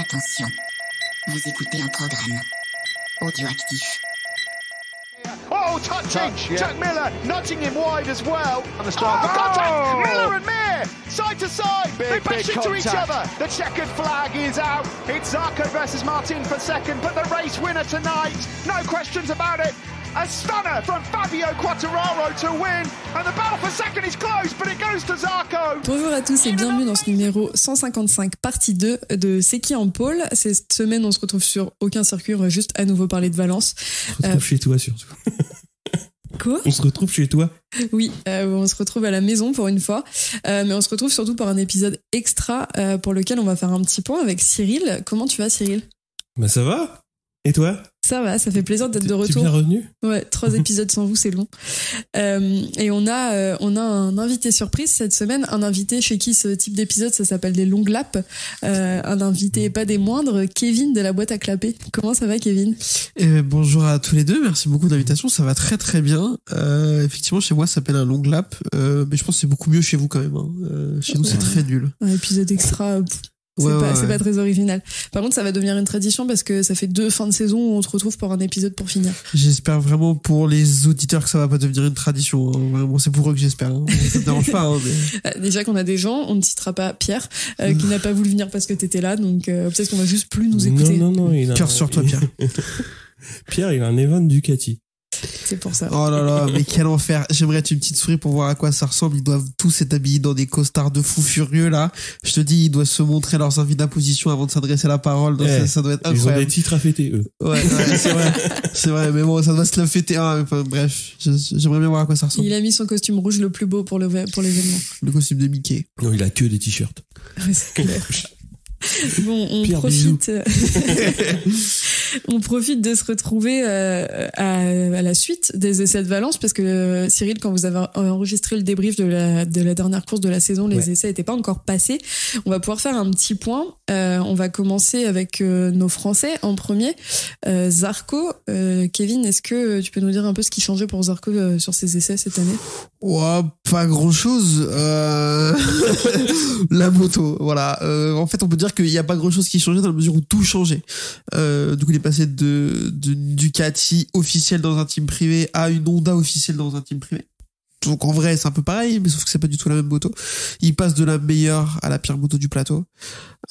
Attention, vous écoutez un programme audioactif. Oh, touching! Yeah. Jack Miller nudging him wide as well. On the start. Oh, contact! Oh! Miller and Mir, side to side. Big, they bash big into each contact. other. The checkered flag is out. It's Zarco versus Martin for second, but the race winner tonight, no questions about it. A stunner from Fabio Quartararo to win, and the battle for second is close, but it goes to Zarco. Bonjour à tous et bienvenue dans ce numéro 155, partie 2 de C'est qui en pôle. Cette semaine, on se retrouve sur aucun circuit, on va juste à nouveau parler de Valence. On se retrouve chez toi surtout. Quoi ? On se retrouve chez toi. Oui, on se retrouve à la maison pour une fois, mais on se retrouve surtout pour un épisode extra pour lequel on va faire un petit point avec Cyril. Comment tu vas, Cyril ? Bah ça va. Et toi ? Ça va, ça fait plaisir d'être de retour. Tu es bien revenu ? Ouais, 3 épisodes sans vous, c'est long. Et on a un invité surprise cette semaine, un invité chez qui ce type d'épisode, ça s'appelle des longues laps. Un invité pas des moindres, Kevin de la boîte à clapper. Comment ça va, Kevin ? Bonjour à tous les deux, merci beaucoup de l'invitation, ça va très très bien. Effectivement, chez moi, ça s'appelle un long lap, mais je pense que c'est beaucoup mieux chez vous quand même. Hein. Chez nous, c'est très nul. Un épisode extra... C'est pas très original. Par contre, ça va devenir une tradition parce que ça fait 2 fins de saison où on se retrouve pour un épisode pour finir. J'espère vraiment pour les auditeurs que ça va pas devenir une tradition. Hein. Vraiment, c'est pour eux que j'espère. Hein. Ça me dérange pas. Hein, mais... Déjà qu'on a des gens, on ne citera pas Pierre, qui n'a pas voulu venir parce que t'étais là, donc peut-être qu'on va juste plus nous écouter. Non, il a... Cœur sur toi, Pierre. Pierre, il a un Evan Ducati. C'est pour ça. Oh là là, mais quel enfer. J'aimerais être une petite souris pour voir à quoi ça ressemble. Ils doivent tous être habillés dans des costards de fous furieux, là. Je te dis, ils doivent se montrer leurs envies d'imposition avant de s'adresser la parole. Donc ça doit être incroyable. Ils ont des titres à fêter, eux. Ouais, c'est vrai. C'est vrai, mais bon, ça doit se la fêter. Ah, enfin, bref, j'aimerais bien voir à quoi ça ressemble. Il a mis son costume rouge le plus beau pour l'événement. Le costume de Mickey. Non, il a que des t-shirts. Ouais, c'est clair. Bon, on Pierre, profite. On profite de se retrouver à la suite des essais de Valence parce que Cyril, quand vous avez enregistré le débrief de la dernière course de la saison, les essais n'étaient pas encore passés. On va pouvoir faire un petit point. On va commencer avec nos Français en premier. Zarco, Kevin, est-ce que tu peux nous dire un peu ce qui changeait pour Zarco sur ses essais cette année ? Ouais, pas grand chose. La moto, voilà. En fait, on peut dire qu'il n'y a pas grand chose qui changeait dans la mesure où tout changeait. Du coup, il est passé de Ducati officielle dans un team privé à une Honda officielle dans un team privé. Donc en vrai, c'est un peu pareil, mais sauf que c'est pas du tout la même moto. Il passe de la meilleure à la pire moto du plateau.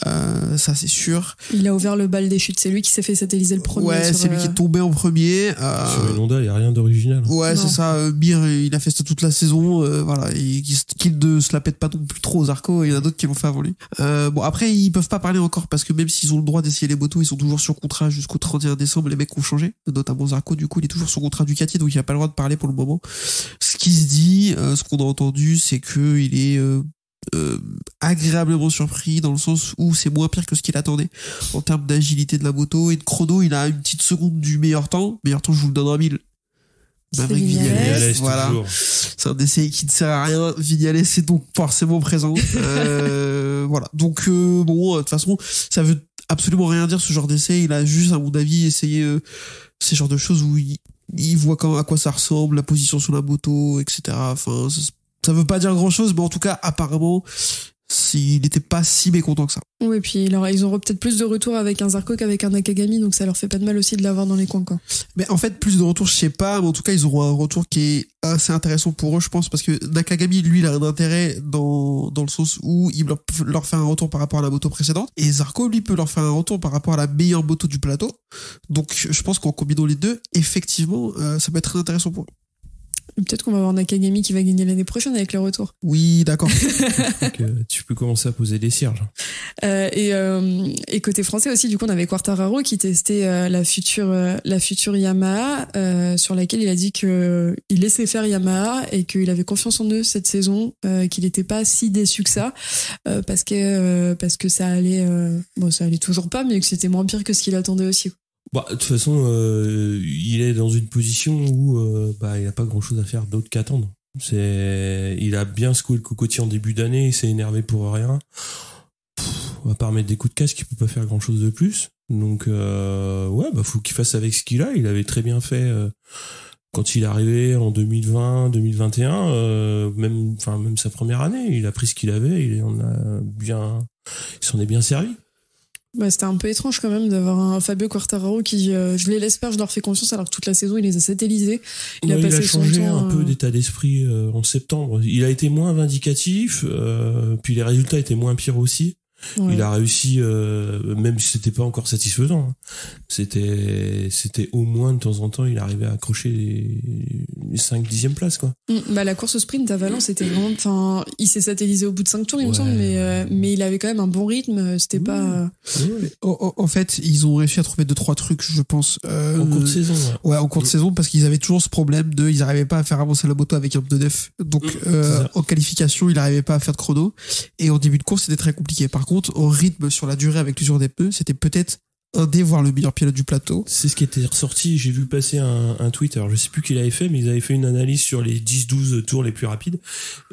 Ça, c'est sûr. Il a ouvert le bal des chutes. C'est lui qui s'est fait satelliser le premier. Ouais, c'est lui qui est tombé en premier. Sur une Honda, il n'y a rien d'original. Ouais, non. C'est ça. Mir, il a fait ça toute la saison. Voilà, qu'il ne se la pète pas non plus trop aux Zarco. Il y en a d'autres qui l'ont fait avant lui. Bon, après, ils peuvent pas parler encore parce que même s'ils ont le droit d'essayer les motos, ils sont toujours sur contrat jusqu'au 31 décembre. Les mecs ont changé, notamment Zarco. Du coup, il est toujours sur contrat Ducati, donc il a pas le droit de parler pour le moment. Ce qui se dit, ce qu'on a entendu, c'est que il est agréablement surpris dans le sens où c'est moins pire que ce qu'il attendait en termes d'agilité de la moto et de chrono. Il a une petite seconde du meilleur temps, je vous le donne en 1000. Vignales, voilà. C'est un essai qui ne sert à rien. Vignales est donc forcément présent. Voilà. Donc bon, de toute façon, ça veut absolument rien dire ce genre d'essai. Il a juste, à mon avis, essayé ces genres de choses où il voit à quoi ça ressemble, la position sur la moto, etc. Enfin, ça veut pas dire grand chose, mais en tout cas, apparemment, il n'était pas si mécontent que ça. Oui, puis ils auront peut-être plus de retours avec un Zarco qu'avec un Nakagami, donc ça leur fait pas de mal aussi de l'avoir dans les coins, quoi. Mais en fait, plus de retours, je sais pas, mais en tout cas, ils auront un retour qui est assez intéressant pour eux, je pense, parce que Nakagami, lui, il a un intérêt dans le sens où il leur fait un retour par rapport à la moto précédente, et Zarco, lui, peut leur faire un retour par rapport à la meilleure moto du plateau. Donc, je pense qu'en combinant les deux, effectivement, ça peut être très intéressant pour eux. Peut-être qu'on va avoir Nakagami qui va gagner l'année prochaine avec les retours. Oui, d'accord. Donc, tu peux commencer à poser des cierges. Et côté français aussi, du coup, on avait Quartararo qui testait la future Yamaha, sur laquelle il a dit que il laissait faire Yamaha et qu'il avait confiance en eux cette saison, qu'il n'était pas si déçu que ça, parce que ça allait, ça allait toujours pas, mais que c'était moins pire que ce qu'il attendait aussi. Bah, de toute façon, il est dans une position où il n'a pas grand-chose à faire d'autre qu'attendre. Il a bien secoué le cocotier en début d'année, il s'est énervé pour rien. À part mettre des coups de casque, il peut pas faire grand-chose de plus. Donc, faut qu'il fasse avec ce qu'il a. Il avait très bien fait quand il est arrivé en 2020, 2021, même sa première année. Il a pris ce qu'il avait, il s'en est bien servi. Bah, c'était un peu étrange quand même d'avoir un Fabio Quartararo qui, je les laisse faire, je leur fais confiance, alors que toute la saison il les a satellisés. Il a changé un peu d'état d'esprit en septembre. Il a été moins vindicatif, puis les résultats étaient moins pires aussi. Ouais. Il a réussi, même si c'était pas encore satisfaisant, hein. C'était au moins de temps en temps, il arrivait à accrocher les 5-10e places, quoi. Bah, la course au sprint à Valence, c'était vraiment, enfin, il s'est satellisé au bout de 5 tours, il me semble, mais il avait quand même un bon rythme, c'était pas... En fait, ils ont réussi à trouver 2-3 trucs, je pense. En cours de saison. Ouais, en cours de saison, parce qu'ils avaient toujours ce problème ils n'arrivaient pas à faire avancer la moto avec un pneu neuf. Donc, en qualification, ils n'arrivaient pas à faire de chrono. Et en début de course, c'était très compliqué. Par contre, au rythme sur la durée avec l'usure des pneus, c'était peut-être voire le meilleur pilote du plateau. C'est ce qui était ressorti. J'ai vu passer un tweet. Alors, je sais plus qui l'avait fait, mais ils avaient fait une analyse sur les 10-12 tours les plus rapides.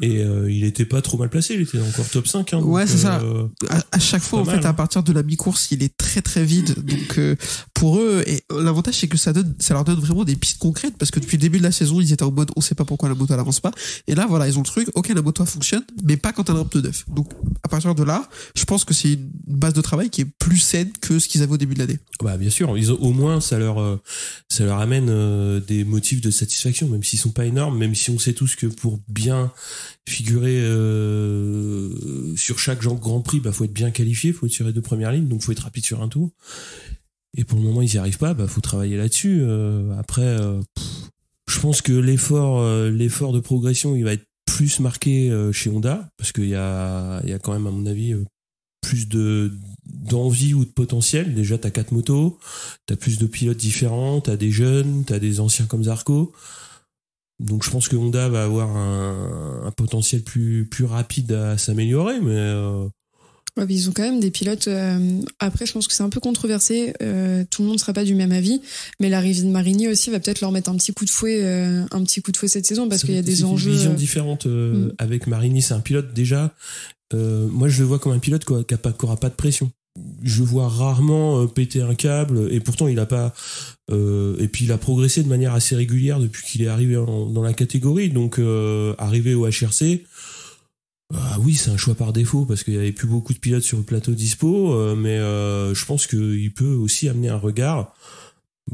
Et il était pas trop mal placé. Il était encore top 5. Hein, ouais, donc, c'est ça. À chaque fois, en fait, à partir de la mi-course, il est très très vide. Donc, pour eux, et l'avantage, c'est que ça leur donne vraiment des pistes concrètes. Parce que depuis le début de la saison, ils étaient en mode, on sait pas pourquoi la moto elle avance pas. Et là, voilà, ils ont le truc. Ok, la moto fonctionne, mais pas quand elle a un pneu neuf. Donc, à partir de là, je pense que c'est une base de travail qui est plus saine que ce qu'ils avaient au début de l'année. Bah bien sûr, ils ont, au moins ça leur amène des motifs de satisfaction, même s'ils sont pas énormes, même si on sait tous que pour bien figurer sur chaque Grand Prix, bah faut être bien qualifié, faut tirer de première ligne, donc faut être rapide sur un tour. Et pour le moment ils y arrivent pas, bah faut travailler là-dessus. Après, je pense que l'effort de progression il va être plus marqué chez Honda, parce qu'il y a quand même à mon avis plus d'envie ou de potentiel. Déjà, t'as 4 motos, t'as plus de pilotes différents, t'as des jeunes, t'as des anciens comme Zarco. Donc, je pense que Honda va avoir un potentiel plus rapide à s'améliorer, mais ouais, ils ont quand même des pilotes. Après, je pense que c'est un peu controversé. Tout le monde ne sera pas du même avis, mais l'arrivée de Marini aussi va peut-être leur mettre un petit coup de fouet cette saison, parce qu'il y a des enjeux. Une vision différente avec Marini. C'est un pilote déjà. Moi, je le vois comme un pilote qui aura pas de pression. Je le vois rarement péter un câble, et pourtant il a pas. Et puis il a progressé de manière assez régulière depuis qu'il est arrivé dans la catégorie. Donc arrivé au HRC. Oui, c'est un choix par défaut parce qu'il y avait plus beaucoup de pilotes sur le plateau dispo, mais je pense qu'il peut aussi amener un regard.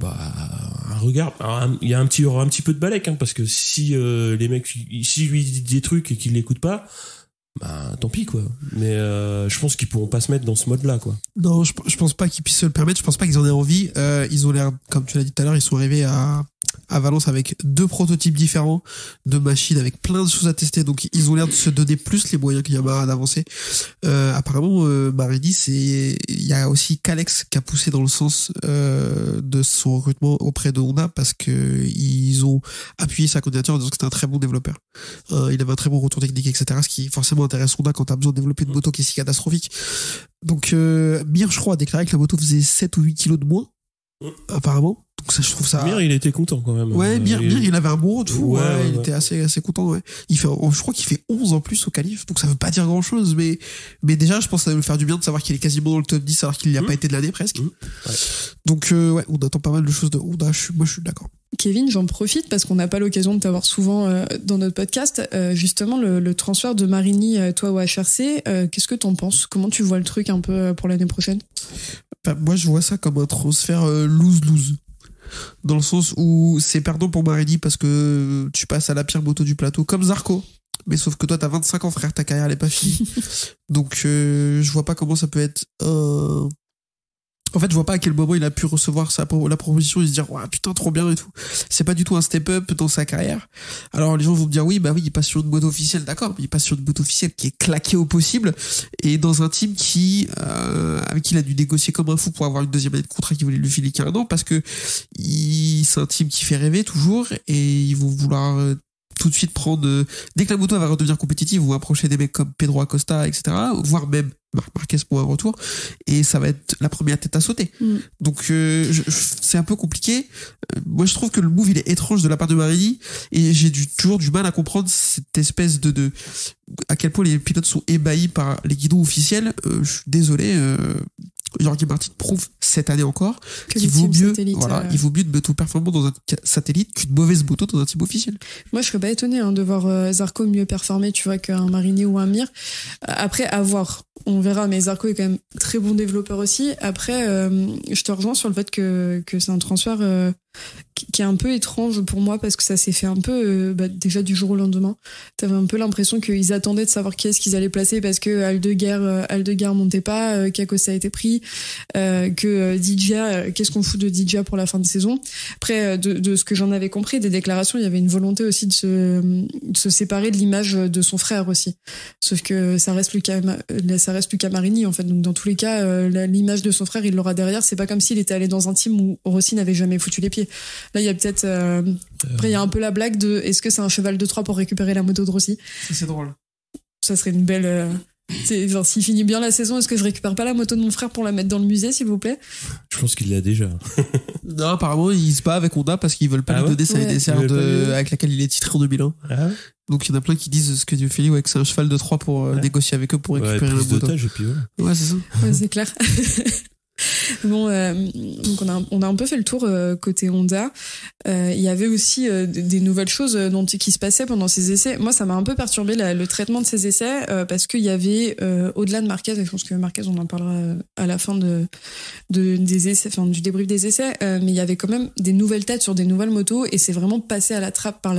Il y a il y aura un petit peu de balèque, hein, parce que si les mecs, si lui dit des trucs et qu'ils l'écoutent pas, tant pis quoi. Mais je pense qu'ils pourront pas se mettre dans ce mode-là, quoi. Non, je pense pas qu'ils puissent se le permettre. Je pense pas qu'ils en aient envie. Ils ont l'air, comme tu l'as dit tout à l'heure, ils sont arrivés à Valence avec 2 prototypes différents de machines avec plein de choses à tester, donc ils ont l'air de se donner plus les moyens que Yamaha d'avancer. Apparemment Marini, il y a aussi Kalex qui a poussé dans le sens de son recrutement auprès de Honda, parce que ils ont appuyé sa candidature en disant que c'était un très bon développeur. Il avait un très bon retour technique, etc., ce qui forcément intéresse Honda quand t'as besoin de développer une moto qui est si catastrophique. Donc Mir, je crois, a déclaré que la moto faisait 7 ou 8 kilos de moins apparemment. Donc ça, je trouve ça. Mir, il était content quand même. Ouais, Mir, il avait un bon retour. Ouais, il était assez content. Ouais. Je crois qu'il fait 11 en plus au qualif, donc ça veut pas dire grand chose, mais déjà, je pense que ça va lui faire du bien de savoir qu'il est quasiment dans le top 10 alors qu'il n'y a pas été de l'année presque. Ouais. Donc ouais, on attend pas mal de choses de Honda. Moi, je suis d'accord. Kevin, j'en profite parce qu'on n'a pas l'occasion de t'avoir souvent dans notre podcast. Justement, le transfert de Marini, toi, au HRC, qu'est-ce que t'en penses? Comment tu vois le truc un peu pour l'année prochaine? Moi, je vois ça comme un transfert lose-lose. Dans le sens où c'est perdant pour Marini parce que tu passes à la pire moto du plateau, comme Zarco. Mais sauf que toi, t'as 25 ans, frère, ta carrière, elle est pas finie. Donc, je vois pas comment ça peut être En fait, je vois pas à quel moment il a pu recevoir la proposition et se dire, ouais, putain, trop bien et tout. C'est pas du tout un step-up dans sa carrière. Alors, les gens vont me dire, oui, il passe sur une moto officielle, d'accord, mais il passe sur une moto officielle qui est claquée au possible et dans un team avec qui il a dû négocier comme un fou pour avoir une deuxième année de contrat qui voulait lui filer qu'un an, parce que c'est un team qui fait rêver toujours et ils vont vouloir tout de suite prendre, dès que la moto va redevenir compétitive, vont approcher des mecs comme Pedro Acosta, etc., voire même Marquez pour un retour, et ça va être la première tête à sauter. Donc c'est un peu compliqué. Moi, je trouve que le move il est étrange de la part de Marini, et j'ai toujours du mal à comprendre cette espèce de à quel point les pilotes sont ébahis par les guidons officiels. Je suis désolé, Jorge Martin prouve cette année encore, Que qu'il les vaut teams mieux, satellites, voilà, il vaut mieux de moto performant dans un satellite qu'une mauvaise moto dans un team officiel. Moi, je serais pas étonnée de voir Zarco mieux performer, tu vois, qu'un Marini ou un Mir. Après, à voir. On verra, mais Zarco est quand même très bon développeur aussi. Après, je te rejoins sur le fait que c'est un transfert qui est un peu étrange pour moi parce que ça s'est fait un peu déjà du jour au lendemain. T'avais un peu l'impression qu'ils attendaient de savoir qui est-ce qu'ils allaient placer parce que Aldeguer montait pas, qu'Acosta a été pris, que Digia, qu'est-ce qu'on fout de Digia pour la fin de saison. Après, de ce que j'en avais compris des déclarations, il y avait une volonté aussi de se séparer de l'image de son frère aussi. Sauf que ça reste Luca Marini en fait. Donc dans tous les cas, l'image de son frère, il l'aura derrière. C'est pas comme s'il était allé dans un team où Rossi n'avait jamais foutu les pieds. Là, il y a peut-être après il y a un peu la blague de est-ce que c'est un cheval de Troie pour récupérer la moto de Rossi. Ça, c'est drôle. Ça serait une belle genre, s'il finit bien la saison, est-ce que je récupère pas la moto de mon frère pour la mettre dans le musée, s'il vous plaît? Je pense qu'il l'a déjà. Non, apparemment, il se bat avec Honda parce qu'ils veulent pas lui donner sa NSR avec laquelle il est titré en 2001. Ah ouais. Donc il y en a plein qui disent ce que tu fais, que c'est un cheval de Troie pour négocier avec eux pour récupérer la moto. Et puis ouais, c'est ça. Ouais, c'est clair. Bon, donc on a un peu fait le tour côté Honda. Il y avait aussi des nouvelles choses qui se passaient pendant ces essais. Moi, ça m'a un peu perturbé le traitement de ces essais parce qu'il y avait au-delà de Marquez, et je pense que Marquez on en parlera à la fin des essais, enfin du débrief des essais, mais il y avait quand même des nouvelles têtes sur des nouvelles motos et c'est vraiment passé à la trappe par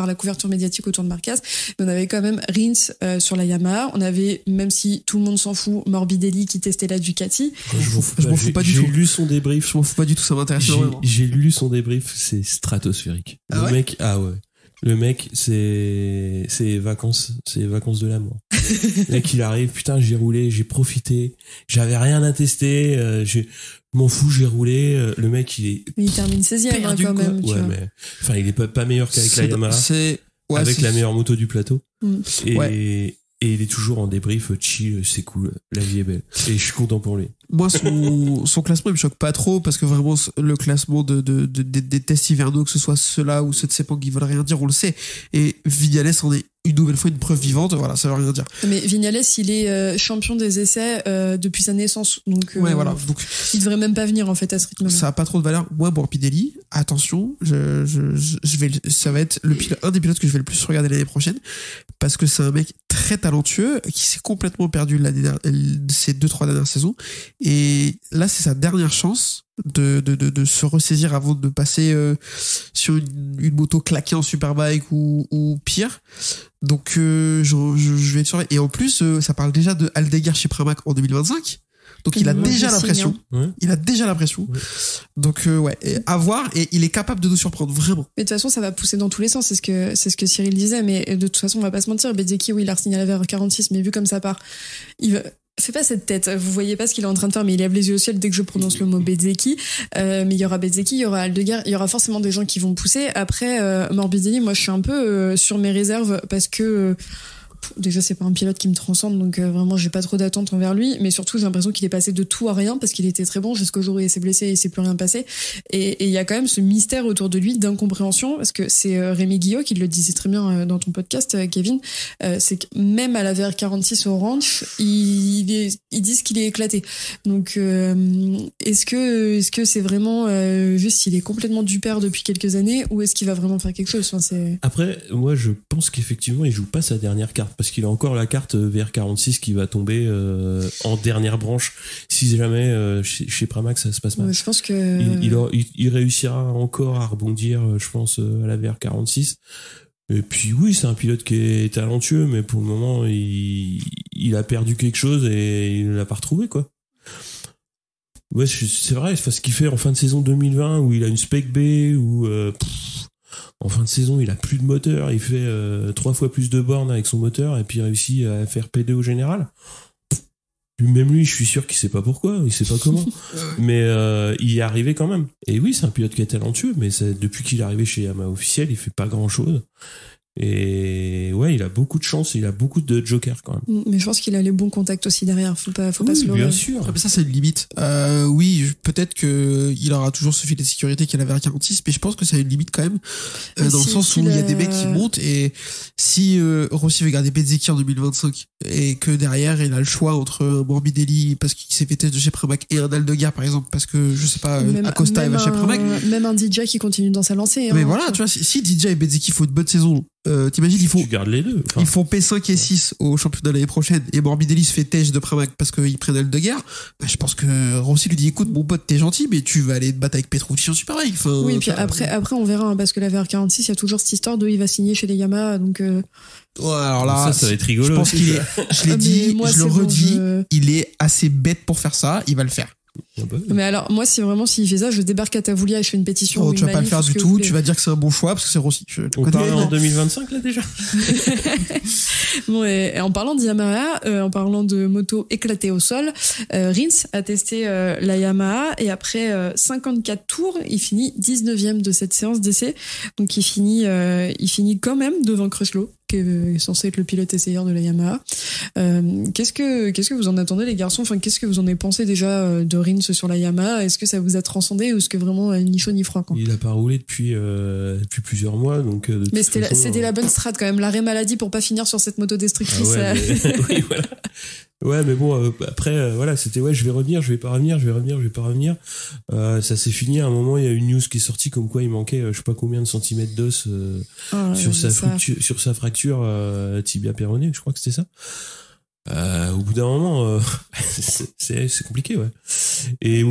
la couverture médiatique autour de Marquez. Mais on avait quand même Rins sur la Yamaha. On avait, même si tout le monde s'en fout, Morbidelli qui testait la Ducati. Je m'en fous pas du tout. J'ai lu son débrief. Je m'en fous pas du tout, ça m'intéresse vraiment. J'ai lu son débrief, c'est stratosphérique. Le mec, le mec, c'est vacances de l'amour. Le mec, il arrive, putain, j'ai roulé, j'ai profité, j'avais rien à tester, je m'en fous, j'ai roulé. Le mec, il termine 16e quand même. Ouais, mais enfin, il est pas meilleur qu'avec la Yamaha. Avec la meilleure moto du plateau. Et il est toujours en débrief, chill, c'est cool, la vie est belle. Et je suis content pour lui. Moi, son classement, il me choque pas trop parce que vraiment, le classement des tests hivernaux, que ce soit ceux-là ou ceux de Sepang qui veulent rien dire, on le sait. Et Vignales en est une nouvelle fois une preuve vivante, voilà, ça veut rien dire. Mais Vignales, il est champion des essais depuis sa naissance. Donc, voilà. Donc, il devrait même pas venir, en fait, à ce rythme-là. Ça a pas trop de valeur. Moi, Morbidelli, attention, ça va être un des pilotes que je vais le plus regarder l'année prochaine parce que c'est un mec très talentueux qui s'est complètement perdu ces 2-3 dernières saisons. Et là, c'est sa dernière chance de se ressaisir avant de passer sur une moto claquée en Superbike ou pire. Donc je vais être sûr. Et en plus, ça parle déjà de Aldeguer chez Pramac en 2025. Donc il a déjà la pression. Il a déjà la pression. Donc à voir, et il est capable de nous surprendre vraiment. Mais de toute façon, ça va pousser dans tous les sens, c'est ce que Cyril disait, mais de toute façon, on va pas se mentir, Bezzecchi, oui, il a signé à la VR46, mais vu comme ça part, fais pas cette tête, vous voyez pas ce qu'il est en train de faire, mais il lève les yeux au ciel dès que je prononce le mot Bezzecchi. Mais il y aura Bezzecchi, il y aura Aldeguer, il y aura forcément des gens qui vont pousser. Après, Morbidelli, moi je suis un peu sur mes réserves parce que déjà c'est pas un pilote qui me transcende, donc vraiment j'ai pas trop d'attente envers lui, mais surtout j'ai l'impression qu'il est passé de tout à rien parce qu'il était très bon jusqu'au jour où il s'est blessé et il s'est plus rien passé, et il y a quand même ce mystère autour de lui d'incompréhension parce que c'est Rémi Guillot qui le disait très bien dans ton podcast, Kevin, c'est que même à la VR46 au ranch ils disent qu'il est éclaté, donc est-ce que c'est vraiment juste il est complètement du père depuis quelques années, ou est-ce qu'il va vraiment faire quelque chose? Après, moi je pense qu'effectivement il joue pas sa dernière carte parce qu'il a encore la carte VR46 qui va tomber en dernière branche si jamais chez Pramac ça se passe mal. Je pense que il réussira encore à rebondir, je pense, à la VR46. Et puis oui, c'est un pilote qui est talentueux, mais pour le moment il a perdu quelque chose et il ne l'a pas retrouvé, quoi. Ouais, c'est vrai, ce qu'il fait en fin de saison 2020 où il a une Spec B, où en fin de saison, il a plus de moteur, il fait 3 fois plus de bornes avec son moteur et puis il réussit à faire P2 au général. Même lui, je suis sûr qu'il sait pas pourquoi, il sait pas comment. Mais il y est arrivé quand même. Et oui, c'est un pilote qui est talentueux, mais depuis qu'il est arrivé chez Yamaha officiel, il fait pas grand chose. Et ouais, il a beaucoup de chance, il a beaucoup de jokers quand même. Mais je pense qu'il a les bons contacts aussi derrière. Faut pas se leurrer. Bien sûr. Ah, mais ça, c'est une limite. Oui, peut-être que il aura toujours ce filet de sécurité qu'il avait à 46, mais je pense que ça a une limite quand même, dans le sens où il y a des mecs qui montent, et si Rossi veut garder Bezzecchi en 2025, et que derrière, il a le choix entre Morbidelli, parce qu'il s'est fait test de chez Pramac, et un Aldegar, par exemple, parce que, je sais pas, Acosta va chez Pramac. Même un DJ qui continue dans sa lancée. Mais voilà, tu vois, si DJ et Bezzecchi font une bonne saison, t'imagines, Tu gardes les deux. ils font P5 et 6 au championnat l'année prochaine, et Morbidelli se fait têche de Pramac parce qu'ils prennent Aldegar. Bah, je pense que Rossi lui dit, écoute, mon pote, t'es gentil, mais tu vas aller te battre avec Petrucci en Superbike. Enfin, oui, et puis après, on verra, hein, parce que la VR46, il y a toujours cette histoire de il va signer chez les Yamaha, donc. Ouais, alors là, ça va être rigolo. Je pense qu'il est, je l'ai dit, moi, je le bon, redis, il est assez bête pour faire ça, il va le faire. Mais alors, moi, s'il fait ça, je débarque à Tavoulia et je fais une pétition. Oh, tu vas pas le faire du tout, tu vas dire que c'est un bon choix parce que c'est Rossi. On parle en 2025 là déjà. Bon, et en parlant de Yamaha, en parlant de moto éclatée au sol, Rins a testé la Yamaha et après 54 tours, il finit 19e de cette séance d'essai. Donc il finit quand même devant Crutchlow, qui est censé être le pilote essayeur de la Yamaha. Qu'est-ce que vous en attendez, les garçons? Enfin, qu'est-ce que vous en avez pensé déjà de Rins sur la Yamaha? Est-ce que ça vous a transcendé ou est-ce que vraiment ni chaud ni froid, quoi? Il a pas roulé depuis plusieurs mois, donc. Mais c'était la bonne strat quand même, l'arrêt maladie pour pas finir sur cette moto destructrice. Ah ouais, mais... oui, voilà. Ouais, mais bon, après, voilà, c'était je vais revenir, je vais pas revenir. Ça s'est fini. À un moment, il y a une news qui est sortie comme quoi il manquait, je sais pas combien de centimètres d'os sur sa fracture tibia péroné, je crois que c'était ça. Au bout d'un moment, c'est compliqué, ouais. Et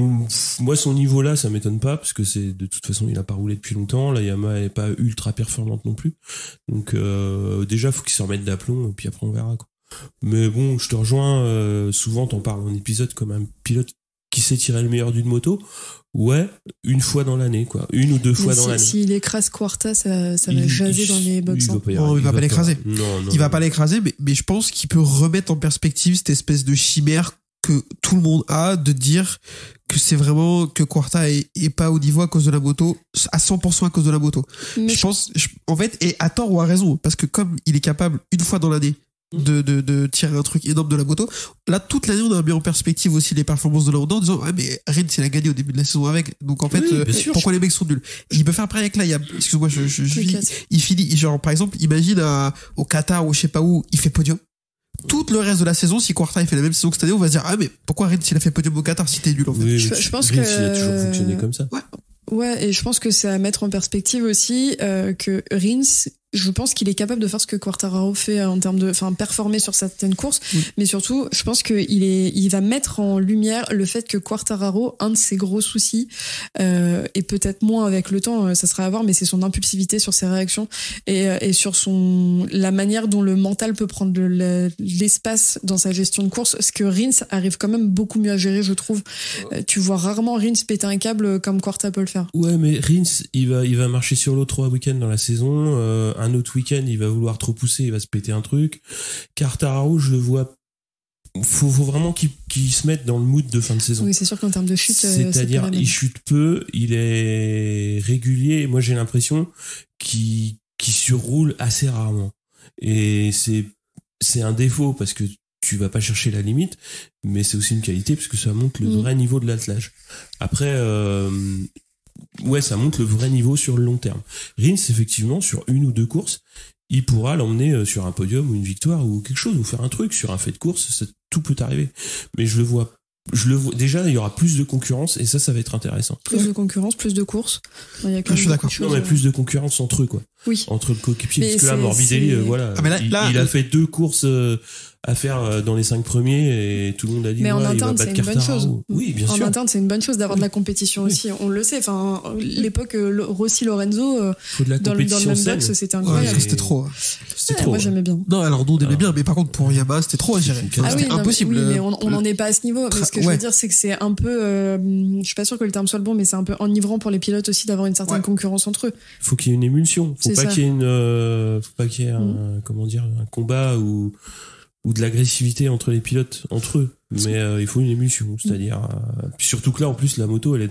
moi, son niveau là, ça m'étonne pas parce que de toute façon, il a pas roulé depuis longtemps. La Yamaha est pas ultra performante non plus. Donc déjà, faut qu'il s'en remette d'aplomb et puis après on verra, quoi. Mais bon, je te rejoins, souvent t'en parles en épisode comme un pilote qui sait tirer le meilleur d'une moto. Ouais, une fois dans l'année, quoi. Une ou deux fois dans l'année. S'il écrase Quarta, ça va jaser dans les box. Il va pas l'écraser. Il va pas l'écraser, mais je pense qu'il peut remettre en perspective cette espèce de chimère que tout le monde a de dire que c'est vraiment que Quarta est pas au niveau à cause de la moto, à 100% à cause de la moto. Mais je pense, en fait, et à tort ou à raison, parce que comme il est capable une fois dans l'année de tirer un truc énorme de la moto. Là, toute l'année, on a mis en perspective aussi les performances de la Honda en disant, mais Rins, il a gagné au début de la saison avec. Donc, en fait, pourquoi les mecs sont nuls? Et il peut faire pareil avec la Yam. Excuse-moi, il finit, genre, par exemple, imagine au Qatar ou je sais pas où, il fait podium. Tout le reste de la saison, si Quarta il fait la même saison que cette année, on va se dire, mais pourquoi Rins, il a fait podium au Qatar si t'es nul, en fait? Oui, je pense Rins, il a toujours fonctionné comme ça. Ouais, et je pense que c'est à mettre en perspective aussi, que Rins, je pense qu'il est capable de faire ce que Quartararo fait en termes de, performer sur certaines courses, mais surtout, je pense il va mettre en lumière le fait que Quartararo, un de ses gros soucis, et peut-être moins avec le temps, ça sera à voir, mais c'est son impulsivité sur ses réactions et sur la manière dont le mental peut prendre l'espace dans sa gestion de course, ce que Rins arrive quand même beaucoup mieux à gérer, je trouve. Tu vois rarement Rins péter un câble comme Quarta peut le faire. Ouais, mais Rins, il va marcher sur l'eau 3 week-ends dans la saison, un autre week-end, il va vouloir trop pousser, il va se péter un truc. Quartararo, je le vois, faut vraiment qu'il se mette dans le mood de fin de saison. Oui, c'est sûr qu'en termes de chute, c'est-à-dire, il chute peu, il est régulier. Moi, j'ai l'impression qu'il surroule assez rarement. Et c'est un défaut parce que tu vas pas chercher la limite, mais c'est aussi une qualité parce que ça montre le vrai niveau de l'attelage. Après, ça montre le vrai niveau sur le long terme. Rins, effectivement, sur une ou deux courses, il pourra l'emmener sur un podium ou une victoire ou quelque chose, ou faire un truc sur un fait de course, tout peut arriver. Mais je le vois, déjà, il y aura plus de concurrence et ça va être intéressant. Plus de concurrence, plus de courses. Je suis d'accord. Non, mais plus de concurrence entre eux, quoi. Oui. Entre le coéquipier, parce que là, Morbidelli, voilà. Il a fait 2 courses à faire dans les 5 premiers et tout le monde a dit, mais en interne, c'est une bonne chose. Oui, bien sûr. En interne, c'est une bonne chose d'avoir de la compétition aussi. On le sait. L'époque Rossi Lorenzo, dans le même box, c'était incroyable. C'était trop. Moi, j'aimais bien. Non, alors nous, on aimait bien, mais par contre, pour Yamaha, c'était trop à gérer. C'était impossible. Oui, mais on n'en est pas à ce niveau. Mais ce que je veux dire, c'est que c'est un peu, je suis pas sûr que le terme soit le bon, mais c'est un peu enivrant pour les pilotes aussi d'avoir une certaine concurrence entre eux. Faut qu'il y ait une émulsion. Faut pas qu'il y ait un combat ou de l'agressivité entre les pilotes, entre eux. Mais il faut une émulsion, c'est-à-dire surtout que là en plus la moto elle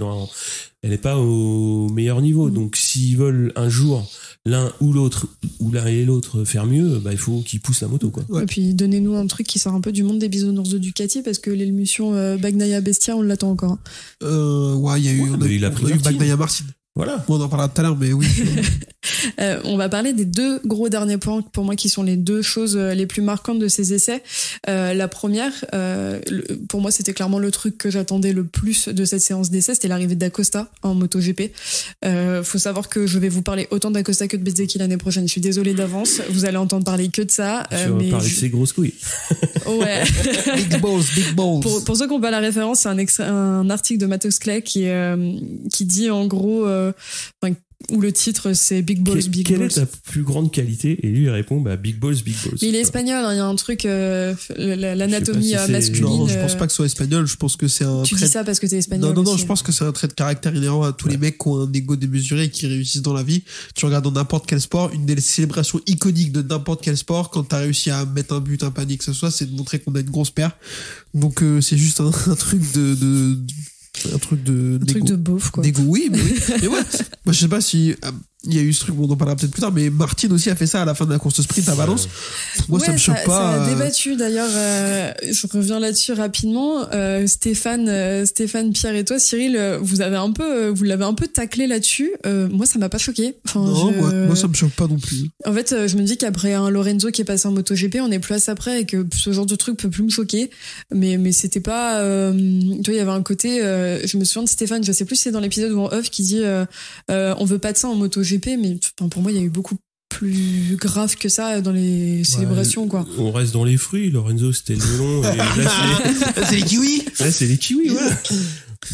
est pas au meilleur niveau, donc s'ils veulent un jour l'un ou l'autre, ou l'un et l'autre faire mieux, bah, il faut qu'ils poussent la moto, quoi. Ouais. Et puis donnez-nous un truc qui sort un peu du monde des bisounours de Ducati, parce que l'émulsion Bagnaia Bestia, on l'attend encore. Ouais, il y a eu, il a pris Martin. Bagnaia Martin. Voilà. Bon, on en parlera tout à l'heure, mais oui. On va parler des 2 gros derniers points pour moi qui sont les 2 choses les plus marquantes de ces essais. La première, pour moi, c'était clairement le truc que j'attendais le plus de cette séance d'essai, c'était l'arrivée d'Acosta en MotoGP. Faut savoir que je vais vous parler autant d'Acosta que de Bezzecchi l'année prochaine. Je suis désolée d'avance, vous allez entendre parler que de ça. Tu vas parler de ses grosses couilles. Ouais. Big balls. Pour ceux qui n'ont pas la référence, c'est un article de Matheus Clay qui dit en gros, où le titre c'est Big Balls, Big Balls. Quelle est ta plus grande qualité? Et lui il répond Big Balls, Big Balls. Mais il est espagnol, hein, il y a un truc, l'anatomie masculine. Non, je pense pas que ce soit espagnol, je pense que c'est un Tu trait... dis ça parce que t'es espagnol. Non, aussi. je pense que c'est un trait de caractère inhérent à tous les mecs qui ont un ego démesuré et qui réussissent dans la vie. Tu regardes dans n'importe quel sport, une des célébrations iconiques de n'importe quel sport, quand t'as réussi à mettre un but, un panier, que ce soit, c'est de montrer qu'on a une grosse paire. Donc c'est juste un truc un truc de beauf, quoi. D'égo, oui, mais oui. Mais ouais. Moi, je sais pas si il y a eu ce truc, on en parlera peut-être plus tard, mais Martin aussi a fait ça à la fin de la course sprint à Valence. Moi, ça me choque pas. Ça a débattu, d'ailleurs, je reviens là-dessus rapidement. Stéphane, Pierre et toi, Cyril, vous l'avez un peu taclé là-dessus. Moi, ça m'a pas choqué. Enfin, non, moi, ça me choque pas non plus. En fait, je me dis qu'après un Lorenzo qui est passé en MotoGP, on est plus à ça près et que ce genre de truc peut plus me choquer. Mais c'était pas, tu vois, il y avait un côté, je me souviens de Stéphane, je sais plus si c'est dans l'épisode où en off qui dit, on veut pas de ça en MotoGP, mais pour moi, il y a eu beaucoup plus grave que ça dans les célébrations, quoi. On reste dans les fruits. Lorenzo, c'était le melon. Et là, c'est les kiwis. Là, c'est les kiwis, ouais.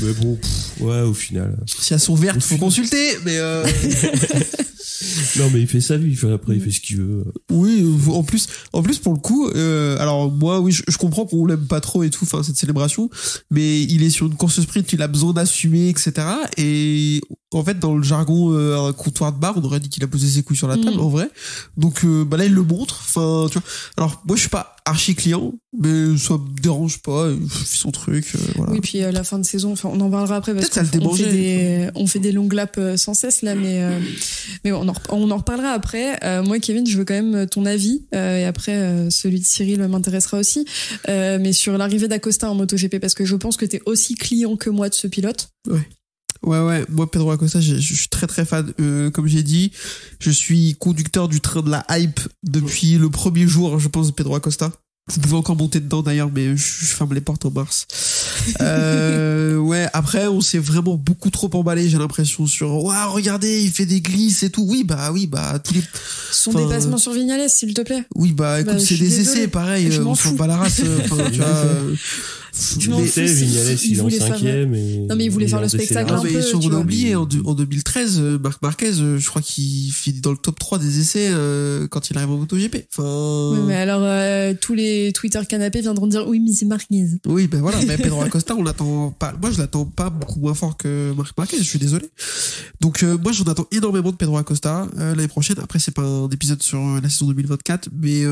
Mais bon, ouais, au final. Si elles sont vertes, faut consulter, mais Non, mais il fait sa vie. Après, il fait ce qu'il veut. Oui, en plus, pour le coup, alors moi, oui, je comprends qu'on l'aime pas trop et tout, enfin, cette célébration, mais il est sur une course sprint, il a besoin d'assumer, etc. Et en fait, dans le jargon comptoir de bar, on aurait dit qu'il a posé ses couilles sur la table, en vrai. Donc, là, il le montre. Enfin, tu vois. Alors, moi, je suis pas archi client, mais ça me dérange pas. Il fait son truc. Voilà. Oui, puis à la fin de saison, enfin, on en parlera après parce qu'on fait des longues laps sans cesse là, mais on en reparlera après. Moi, Kevin, je veux quand même ton avis et après celui de Cyril m'intéressera aussi. Mais sur l'arrivée d'Acosta en MotoGP, parce que je pense que t'es aussi client que moi de ce pilote. Ouais. Moi, Pedro Acosta, je suis très très fan. Comme j'ai dit, je suis conducteur du train de la hype depuis le premier jour, je pense, de Pedro Acosta. Vous pouvez encore monter dedans d'ailleurs, mais je ferme les portes en mars. Ouais, après, on s'est vraiment beaucoup trop emballé, j'ai l'impression, sur waouh, regardez, il fait des glisses et tout. Oui, bah, tous les. Son dépassement sur Vignales, s'il te plaît. Oui, bah, écoute, c'est des essais, pareil, on s'en bat la race. Tu vois. Vignales, il est en 5ème. Non, mais il voulait faire le spectacle un peu. Mais on a oublié, en 2013, Marc Marquez, je crois qu'il finit dans le top 3 des essais quand il arrive en MotoGP. Enfin. Oui, mais alors, tous les Twitter canapés viendront dire oui, mais c'est Marquez. Oui, ben voilà, mais Pedro Acosta, on l'attend pas. Moi, je l'attends pas beaucoup moins fort que Marc Marquez, je suis désolé. Donc, moi, j'en attends énormément de Pedro Acosta l'année prochaine. Après, c'est pas un épisode sur la saison 2024, mais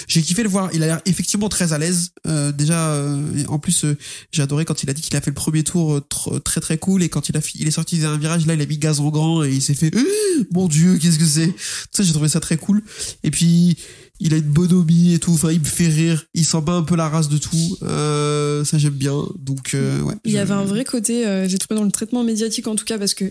j'ai kiffé le voir. Il a l'air effectivement très à l'aise. Déjà, en plus, j'ai adoré quand il a dit qu'il a fait le premier tour très très cool, et quand il est sorti d'un virage, là, il a mis gaz en grand et il s'est fait mon Dieu, qu'est-ce que c'est. Ça, j'ai trouvé ça très cool. Et puis, il a une bonhomie et tout, enfin, il me fait rire, il s'en bat un peu la race de tout, ça j'aime bien, donc ouais. Il y avait un vrai côté, j'ai trouvé dans le traitement médiatique en tout cas, parce que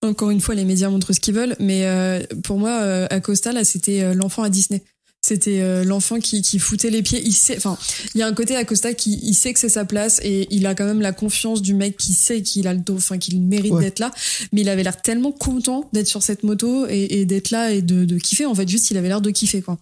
encore une fois les médias montrent ce qu'ils veulent, mais pour moi Acosta là c'était l'enfant à Disney. C'était l'enfant qui foutait les pieds. Il sait, enfin, il y a un côté Acosta qui il sait que c'est sa place et il a quand même la confiance du mec qui sait qu'il a le dos, enfin qu'il mérite d'être là. Mais il avait l'air tellement content d'être sur cette moto et d'être là et de kiffer. En fait, juste il avait l'air de kiffer, quoi.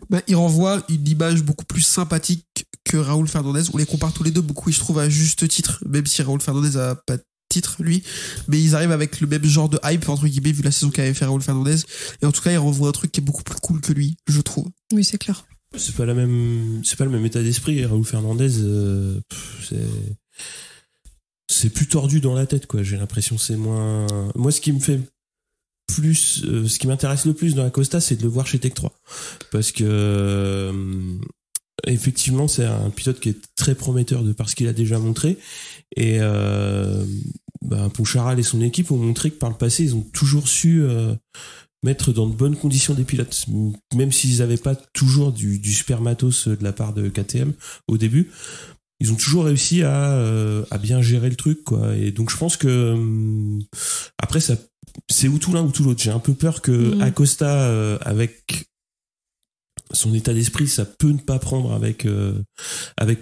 Bah, il renvoie une image beaucoup plus sympathique que Raúl Fernandez. On les compare tous les deux beaucoup, je trouve, à juste titre, même si Raúl Fernandez a pas de titre, lui. Mais ils arrivent avec le même genre de hype, entre guillemets, vu la saison qu'avait fait Raúl Fernandez. Et en tout cas, il renvoie un truc qui est beaucoup plus cool que lui, je trouve. Oui, c'est clair. C'est pas le même état d'esprit. Raúl Fernandez, c'est plus tordu dans la tête, quoi. J'ai l'impression, c'est moins. Moi, ce qui me fait plus, ce qui m'intéresse le plus dans Acosta, c'est de le voir chez Tech 3, parce que effectivement, c'est un pilote qui est très prometteur de par ce qu'il a déjà montré, et Poucharal et son équipe ont montré que par le passé, ils ont toujours su mettre dans de bonnes conditions des pilotes, même s'ils n'avaient pas toujours du super matos de la part de KTM au début. Ils ont toujours réussi à bien gérer le truc, quoi. Et donc je pense que après ça, c'est ou tout l'un ou tout l'autre. J'ai un peu peur que Acosta, avec son état d'esprit, ça peut ne pas prendre avec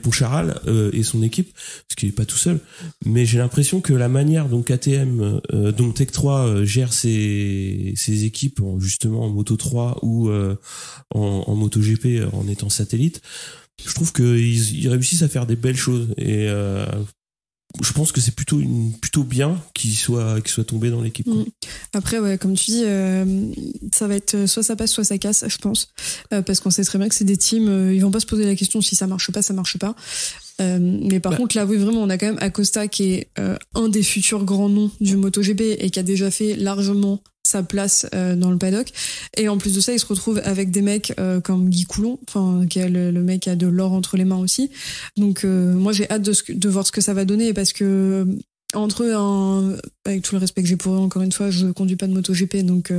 Poncharal et son équipe, parce qu'il est pas tout seul. Mais j'ai l'impression que la manière dont KTM, dont Tech 3 gère ses équipes, justement en Moto 3 ou en MotoGP en étant satellite, je trouve qu'ils réussissent à faire des belles choses. Et je pense que c'est plutôt bien qu'il soit tombé dans l'équipe. Après, ouais, comme tu dis, ça va être soit ça passe, soit ça casse, je pense. Parce qu'on sait très bien que c'est des teams, ils vont pas se poser la question si ça marche pas, ça marche pas. Mais par contre, là, oui, vraiment, on a quand même Acosta qui est un des futurs grands noms du MotoGP et qui a déjà fait largement sa place dans le paddock. Et en plus de ça, il se retrouve avec des mecs comme Guy Coulon, enfin, qui est le mec qui a de l'or entre les mains aussi. Donc, moi, j'ai hâte de voir ce que ça va donner, parce que entre eux, avec tout le respect que j'ai pour eux, encore une fois, je conduis pas de MotoGP, donc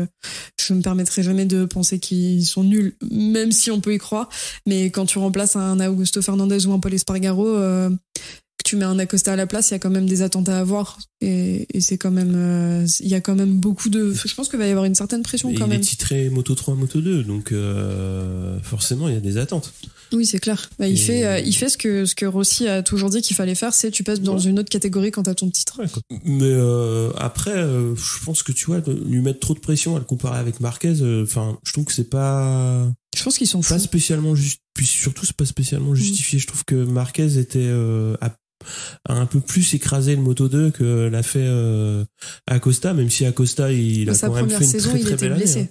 je me permettrai jamais de penser qu'ils sont nuls, même si on peut y croire. Mais quand tu remplaces un Augusto Fernandez ou un Paul Espargaro, que tu mets un Acosta à la place, il y a quand même des attentes à avoir, et c'est quand même il y a quand même beaucoup de, je pense qu'il va y avoir une certaine pression quand même. Il est titré Moto 3, Moto 2, donc forcément il y a des attentes. Oui, c'est clair. Bah, il fait ce que Rossi a toujours dit qu'il fallait faire, c'est tu passes dans une autre catégorie quand t'as ton titre. Ouais, mais après, je pense que tu vois, lui mettre trop de pression à le comparer avec Marquez, je trouve que c'est pas. Je pense qu'ils sont pas spécialement puis surtout c'est pas spécialement justifié. Je trouve que Marquez était a un peu plus écrasé le Moto 2 que l'a fait Acosta, même si Acosta il a quand même fait une saison, très très belle blessé. année.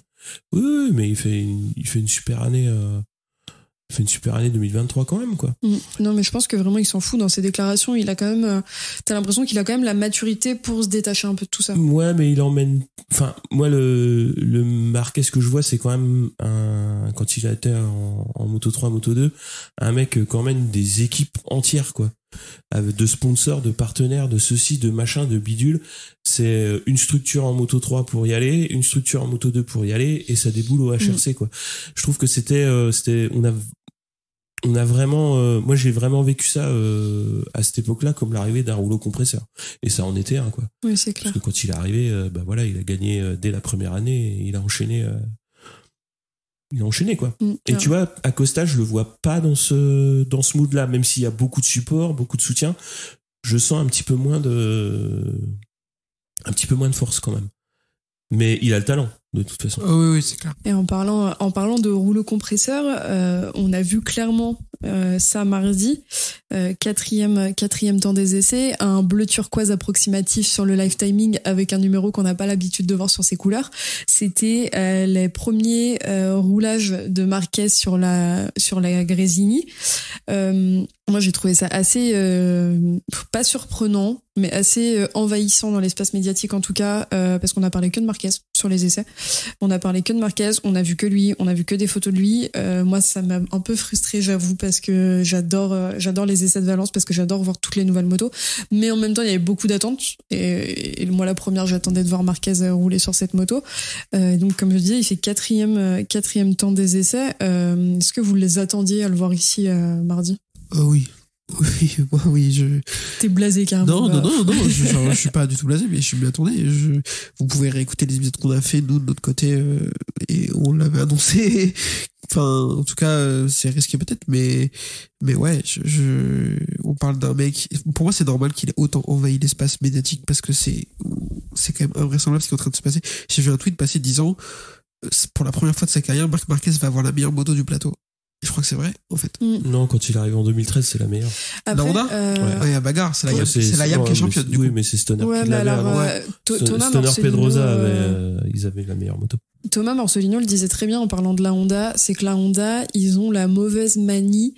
Oui, mais il fait une super année. Il fait une super année 2023 quand même, quoi. Non, mais je pense que vraiment il s'en fout dans ses déclarations. Il a quand même, t'as l'impression qu'il a quand même la maturité pour se détacher un peu de tout ça. Ouais, mais il emmène. Enfin, moi le Marquez que je vois, c'est quand même quand il a été en Moto 3, Moto 2, un mec qui emmène des équipes entières, quoi. Avec de sponsors, de partenaires, de ceci, de machin, de bidule. C'est une structure en Moto 3 pour y aller, une structure en Moto 2 pour y aller, et ça déboule au HRC, quoi. Je trouve que c'était on a vraiment moi j'ai vraiment vécu ça à cette époque-là comme l'arrivée d'un rouleau compresseur, et ça en était un, quoi. Oui, c'est clair. Parce que quand il est arrivé, il a gagné dès la première année, et il a enchaîné quoi. Et tu vois, Acosta, je le vois pas dans ce mood-là, même s'il y a beaucoup de support, beaucoup de soutien, je sens un petit peu moins de force quand même. Mais il a le talent, de toute façon. Oui, c'est clair. Et en parlant de rouleau compresseur, on a vu clairement ça mardi, quatrième temps des essais, un bleu turquoise approximatif sur le live timing avec un numéro qu'on n'a pas l'habitude de voir sur ses couleurs. C'était les premiers roulages de Marquez sur la Gresini. Moi, j'ai trouvé ça assez pas surprenant, mais assez envahissant dans l'espace médiatique, en tout cas, parce qu'on a parlé que de Marquez sur les essais. On a parlé que de Marquez, on a vu que lui, on a vu que des photos de lui. Moi, ça m'a un peu frustrée, j'avoue, parce que j'adore les essais de Valence, parce que j'adore voir toutes les nouvelles motos. Mais en même temps, il y avait beaucoup d'attentes. Et moi, la première, j'attendais de voir Marquez rouler sur cette moto. Donc, comme je disais, il fait quatrième temps des essais. Est-ce que vous les attendiez à le voir ici mardi? Oui. Oui, T'es blasé carrément. Non, je suis pas du tout blasé, mais je m'y attendais. Vous pouvez réécouter les épisodes qu'on a fait, nous, de notre côté, et on l'avait annoncé. Enfin, en tout cas, c'est risqué peut-être, mais ouais, on parle d'un mec. Pour moi, c'est normal qu'il ait autant envahi l'espace médiatique, parce que c'est quand même invraisemblable ce qui est en train de se passer. J'ai vu un tweet passer disant, pour la première fois de sa carrière, Marc Marquez va avoir la meilleure moto du plateau. Je crois que c'est vrai, en fait. Non, quand il arrive en 2013, c'est la meilleure. Après, la Honda il y a bagarre, c'est la Yam qui est championne. Oui, mais c'est Stoner qui l'avait avant. Stoner Pedrosa, ils avaient la meilleure moto. Thomas Morcelino le disait très bien en parlant de la Honda, c'est que la Honda, ils ont la mauvaise manie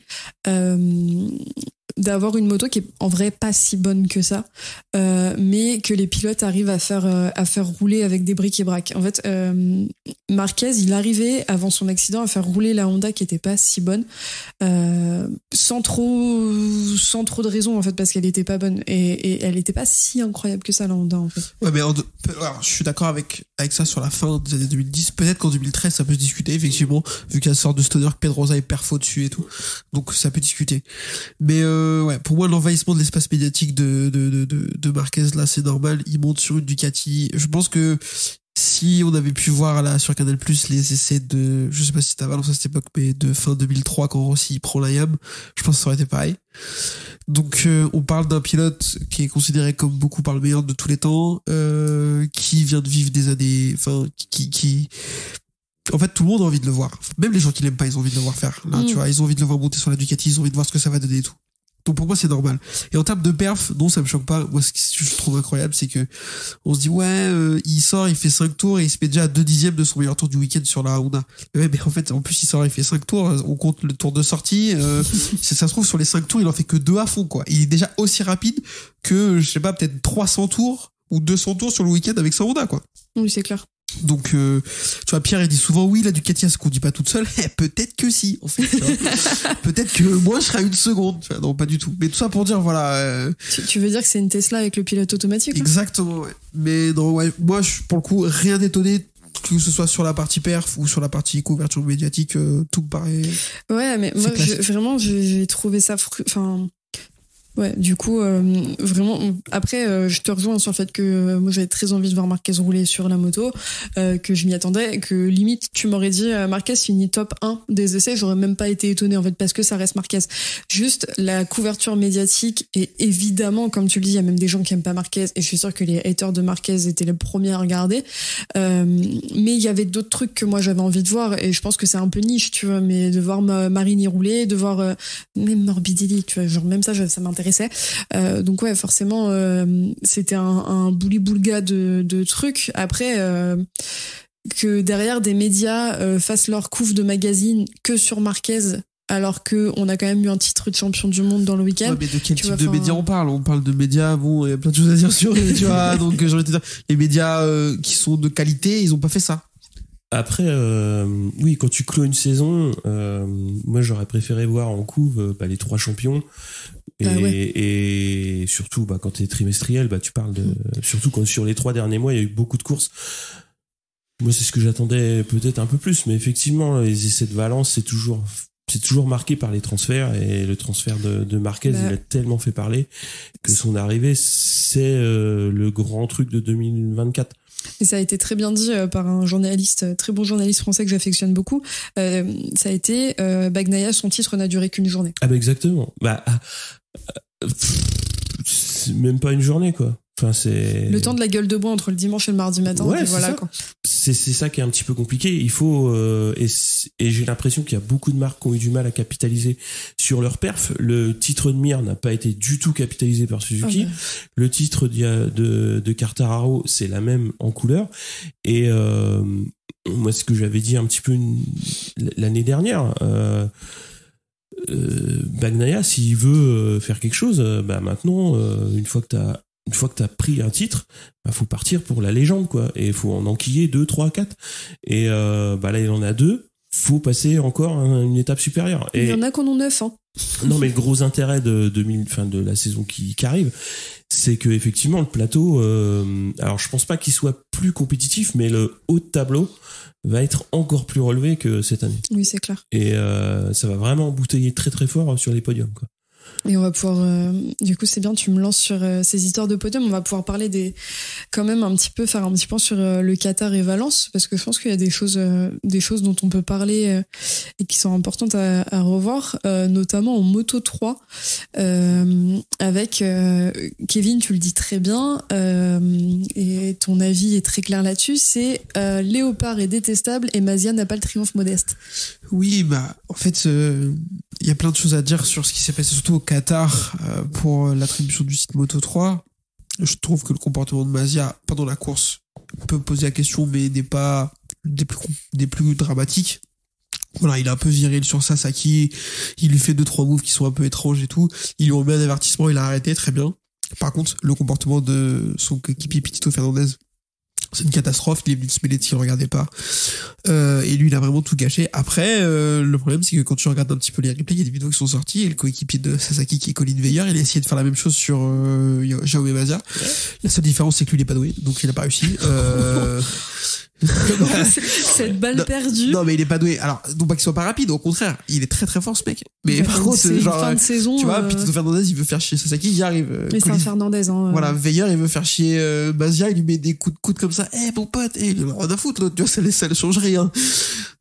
d'avoir une moto qui est en vrai pas si bonne que ça, mais que les pilotes arrivent à faire rouler avec des brics et braques. En fait, Marquez, il arrivait avant son accident à faire rouler la Honda qui était pas si bonne, sans trop de raison en fait, parce qu'elle était pas bonne et elle était pas si incroyable que ça la Honda en fait. Ouais, mais alors, je suis d'accord avec ça sur la fin des années 2010. Peut-être qu'en 2013 ça peut se discuter effectivement, vu qu'il y a une sorte de stoner que Pedrosa est perfo dessus et tout, donc ça peut discuter. Mais ouais, pour moi l'envahissement de l'espace médiatique de Marquez là c'est normal. Il monte sur une Ducati. Je pense que si on avait pu voir là sur Canal+ les essais de, je sais pas si c'était à Valence à cette époque, mais de fin 2003 quand Rossi prend la Yam, je pense que ça aurait été pareil. Donc on parle d'un pilote qui est considéré comme beaucoup par le meilleur de tous les temps, qui vient de vivre des années, enfin qui en fait tout le monde a envie de le voir. Même les gens qui l'aiment pas, ils ont envie de le voir faire. Là, tu vois, ils ont envie de le voir monter sur la Ducati, ils ont envie de voir ce que ça va donner et tout. Donc pour moi c'est normal. Et en termes de perf, non, ça me choque pas. Moi ce que je trouve incroyable, c'est que on se dit ouais, il sort, il fait 5 tours et il se met déjà à 2/10 de son meilleur tour du week-end sur la Honda. Ouais, mais en fait en plus il sort, il fait 5 tours, on compte le tour de sortie, ça se trouve sur les 5 tours il en fait que 2 à fond quoi. Il est déjà aussi rapide que je sais pas, peut-être 300 tours ou 200 tours sur le week-end avec sa Honda quoi. Oui, c'est clair. Donc tu vois, Pierre il dit souvent oui la Ducati elle se conduit pas toute seule. Peut-être que si en fait, tu vois. Peut-être que moi je serai une seconde, tu vois. Non, pas du tout, mais tout ça pour dire voilà, tu veux dire que c'est une Tesla avec le pilote automatique là. Exactement, ouais. Mais non, ouais, moi pour le coup rien d'étonné, que ce soit sur la partie perf ou sur la partie couverture médiatique, tout me paraît. Ouais, mais moi vraiment j'ai trouvé ça enfin ouais, du coup, vraiment, après, je te rejoins sur le fait que moi j'avais très envie de voir Marquez rouler sur la moto, que je m'y attendais, que limite tu m'aurais dit Marquez finit top 1 des essais, j'aurais même pas été étonnée en fait, parce que ça reste Marquez. Juste la couverture médiatique, et évidemment, comme tu le dis, il y a même des gens qui aiment pas Marquez, et je suis sûre que les haters de Marquez étaient les premiers à regarder, mais il y avait d'autres trucs que moi j'avais envie de voir, et je pense que c'est un peu niche, tu vois, mais de voir Marini rouler, de voir même Morbidelli, tu vois, genre même ça m'intéresse. Donc ouais, forcément c'était un bouli-boulga de trucs. Après que derrière des médias fassent leur couve de magazine que sur Marquez, alors que on a quand même eu un titre de champion du monde dans le week-end. Ouais, mais de quel type de médias on parle? On parle de médias, bon, il y a plein de choses à dire sur eux, tu vois. Donc j'ai envie de dire, les médias qui sont de qualité, ils ont pas fait ça. Après, oui, quand tu clôt une saison, moi j'aurais préféré voir en couve les 3 champions. Et surtout, quand t'es trimestriel, tu parles de, surtout quand sur les 3 derniers mois, il y a eu beaucoup de courses. Moi, c'est ce que j'attendais peut-être un peu plus, mais effectivement, les essais de Valence, c'est toujours marqué par les transferts, et le transfert de Marquez, il a tellement fait parler que son arrivée, c'est le grand truc de 2024. Et ça a été très bien dit par un journaliste, très bon journaliste français que j'affectionne beaucoup. Ça a été Bagnaia, son titre n'a duré qu'une journée. Ah exactement. C'est même pas une journée quoi. Enfin, c'est le temps de la gueule de bois entre le dimanche et le mardi matin. Ouais, voilà, quoi. C'est ça qui est un petit peu compliqué. Il faut et j'ai l'impression qu'il y a beaucoup de marques qui ont eu du mal à capitaliser sur leur perf. Le titre de Mir n'a pas été du tout capitalisé par Suzuki. Okay. Le titre de Quartararo, c'est la même en couleur. Et moi, ce que j'avais dit un petit peu l'année dernière. Bagnaia, s'il veut faire quelque chose, maintenant, une fois que t'as pris un titre, faut partir pour la légende, quoi. Et faut en enquiller 2, 3, 4. Et là, il en a 2. Faut passer encore une étape supérieure. Et il y en a qu'on en 9, hein. Non, mais le gros intérêt de la saison qui arrive, c'est que effectivement le plateau, alors je pense pas qu'il soit plus compétitif, mais le haut de tableau va être encore plus relevé que cette année. Oui, c'est clair. Et ça va vraiment embouteiller très très fort sur les podiums, quoi. Et on va pouvoir, du coup, c'est bien, tu me lances sur ces histoires de podium. On va pouvoir parler quand même faire un petit point sur le Qatar et Valence, parce que je pense qu'il y a des choses dont on peut parler et qui sont importantes à revoir, notamment en Moto 3, avec Kevin, tu le dis très bien, et ton avis est très clair là-dessus. C'est Léopard est détestable et Mazia n'a pas le triomphe modeste. Oui, en fait, il y a plein de choses à dire sur ce qui s'est passé, surtout au Qatar, pour l'attribution du site Moto 3. Je trouve que le comportement de Mazia pendant la course peut poser la question, mais n'est pas des plus dramatiques. Voilà, il est un peu viril sur Sasaki, il lui fait 2-3 moves qui sont un peu étranges et tout, il lui remet un avertissement, il a arrêté, très bien. Par contre, le comportement de son coéquipier Pitito Fernandez, c'est une catastrophe, il est venu se mêler dessus, il regardait pas. Et lui, il a vraiment tout gâché. Après, le problème, c'est que quand tu regardes un petit peu les replays, il y a des vidéos qui sont sorties, et le coéquipier de Sasaki, qui est Colin Veyer, il a essayé de faire la même chose sur Jaume Mazia. La seule différence, c'est que lui, il est pas doué, donc il a pas réussi. Cette balle perdue. Non, mais il est pas doué. Alors, non pas qu'il soit pas rapide, au contraire, il est très très fort ce mec. Mais par contre, c'est genre, fin de saison, tu vois, Pitito Fernandez, il veut faire chier Sasaki, il y arrive. Mais c'est un Fernandez, hein. Voilà, Veiller, il veut faire chier Mazia, il lui met des coups de coude comme ça. Mon pote, il en a rien à foutre, l'autre, tu vois, ça ne change rien.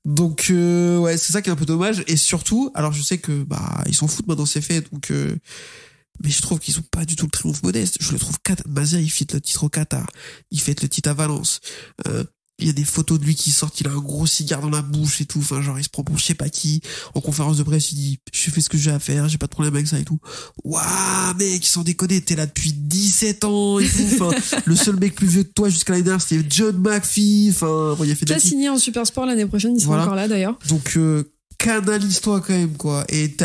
Donc, ouais, c'est ça qui est un peu dommage. Et surtout, alors je sais que, ils s'en foutent maintenant, c'est fait, donc, mais je trouve qu'ils ont pas du tout le triomphe modeste. Je le trouve Mazia, il fait le titre au Qatar. Il fait le titre à Valence. Il y a des photos de lui qui sortent, il a un gros cigare dans la bouche et tout, enfin genre il se prend pour je sais pas qui. En conférence de presse, il dit je fais ce que j'ai à faire, j'ai pas de problème avec ça et tout. Waouh mec, sans déconner, t'es là depuis 17 ans et tout. Enfin, le seul mec plus vieux que toi jusqu'à l'année dernière, c'était John McPhee. Enfin, bon, il a fait qui a signé en Super Sport l'année prochaine, il sera encore là d'ailleurs. Donc canalise-toi quand même quoi. Et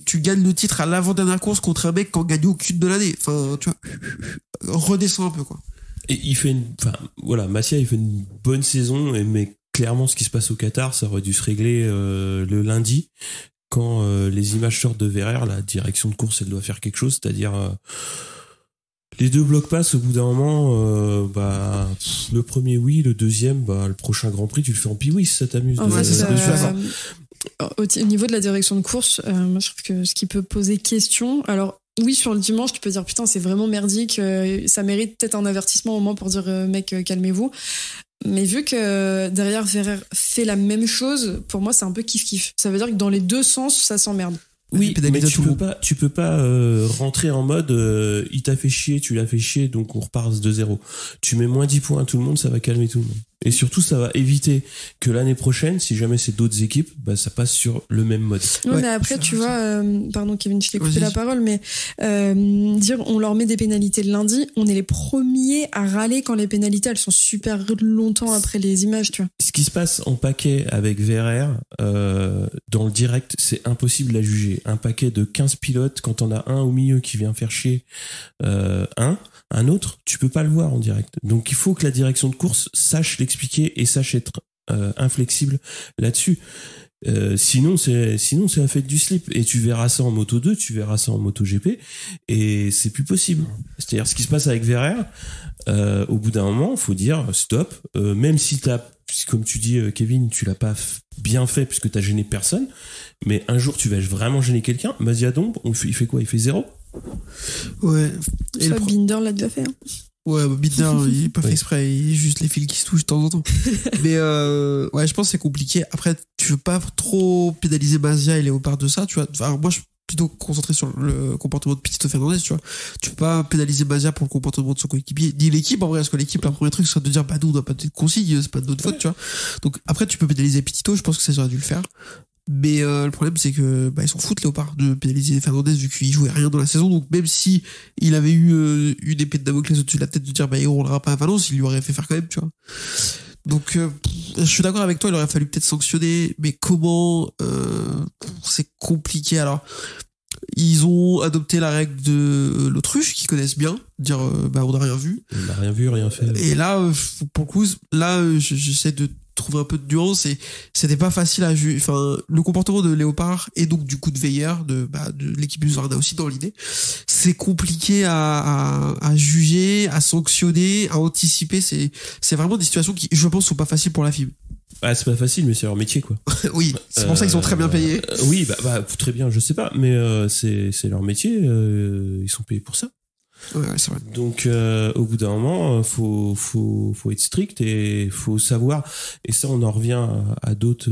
tu gagnes le titre à l'avant-dernière course contre un mec qui en gagne aucune de l'année. Enfin, tu vois, redescends un peu quoi. Et il fait Masia, il fait une bonne saison, mais clairement, ce qui se passe au Qatar, ça aurait dû se régler le lundi, quand les images sortent de Verrer, la direction de course, elle doit faire quelque chose, c'est-à-dire les deux blocs passent au bout d'un moment, le premier oui, le deuxième, le prochain Grand Prix, tu le fais en piouis, ça t'amuse. En fait, au niveau de la direction de course, moi je trouve que ce qui peut poser question, alors oui, sur le dimanche, tu peux dire putain, c'est vraiment merdique, ça mérite peut-être un avertissement au moins pour dire mec, calmez-vous. Mais vu que derrière Verrer fait la même chose, pour moi c'est un peu kiff-kiff. Ça veut dire que dans les deux sens, ça s'emmerde. Oui, mais tu peux pas rentrer en mode il t'a fait chier, tu l'as fait chier, donc on repart de 0. Tu mets moins 10 points à tout le monde, ça va calmer tout le monde. Et surtout, ça va éviter que l'année prochaine, si jamais c'est d'autres équipes, ça passe sur le même mode. Ouais, mais après, tu vois, pardon Kevin, je t'ai coupé la parole, mais dire on leur met des pénalités le lundi, on est les premiers à râler quand les pénalités, elles sont super longtemps après les images, tu vois. Ce qui se passe en paquet avec Verrer, dans le direct, c'est impossible à juger. Un paquet de 15 pilotes, quand on a un au milieu qui vient faire chier un autre, tu peux pas le voir en direct. Donc il faut que la direction de course sache l'expliquer et sache être inflexible là-dessus. Sinon c'est la fête du slip, et tu verras ça en Moto 2, tu verras ça en Moto GP, et c'est plus possible. C'est-à-dire ce qui se passe avec Verrer, au bout d'un moment, il faut dire stop, même si comme tu dis Kevin, tu l'as pas bien fait puisque t'as gêné personne, mais un jour tu vas vraiment gêner quelqu'un. Mazia Dombe, il fait quoi? Il fait 0. Ouais. Et Binder l'a déjà fait. Hein. Ouais, Binder, il est pas fait exprès, il est juste les fils qui se touchent de temps en temps. Mais ouais, je pense que c'est compliqué. Après, tu veux pas trop pénaliser Mazia et Léopard de ça, tu vois. Enfin, moi, je suis plutôt concentré sur le comportement de Pitito Fernandez, tu vois. Tu peux pas pénaliser Mazia pour le comportement de son coéquipier, ni l'équipe, en vrai, parce que l'équipe, le premier truc, c'est de dire, nous, on n'a pas de consigne, c'est pas de notre faute, tu vois. Donc, après, tu peux pénaliser Pitito, je pense que ça aurait dû le faire. Mais le problème c'est que ils s'en foutent Léopard de pénaliser Fernandez vu qu'il jouait rien dans la saison, donc même si il avait eu une épée de Damoclès au-dessus de la tête de dire il roulera pas à Valence, il lui aurait fait faire quand même, tu vois. Donc je suis d'accord avec toi, il aurait fallu peut-être sanctionner, mais comment c'est compliqué. Alors ils ont adopté la règle de l'autruche qu'ils connaissent bien, dire on n'a rien vu. On n'a rien vu, rien fait. Et là pour le coup, j'essaie de trouver un peu de nuance, et c'était pas facile à juger. Enfin, le comportement de Léopard et donc du coup de Veiller, de l'équipe Husqvarna aussi dans l'idée, c'est compliqué à juger, à sanctionner, à anticiper. C'est vraiment des situations qui, je pense, sont pas faciles pour la FIM. C'est pas facile, mais c'est leur métier, quoi. Oui, c'est pour ça qu'ils sont très bien payés. Oui, très bien, je sais pas, mais c'est leur métier, ils sont payés pour ça. Ouais, c'est vrai. Donc au bout d'un moment, faut être strict, et faut savoir, et ça on en revient à d'autres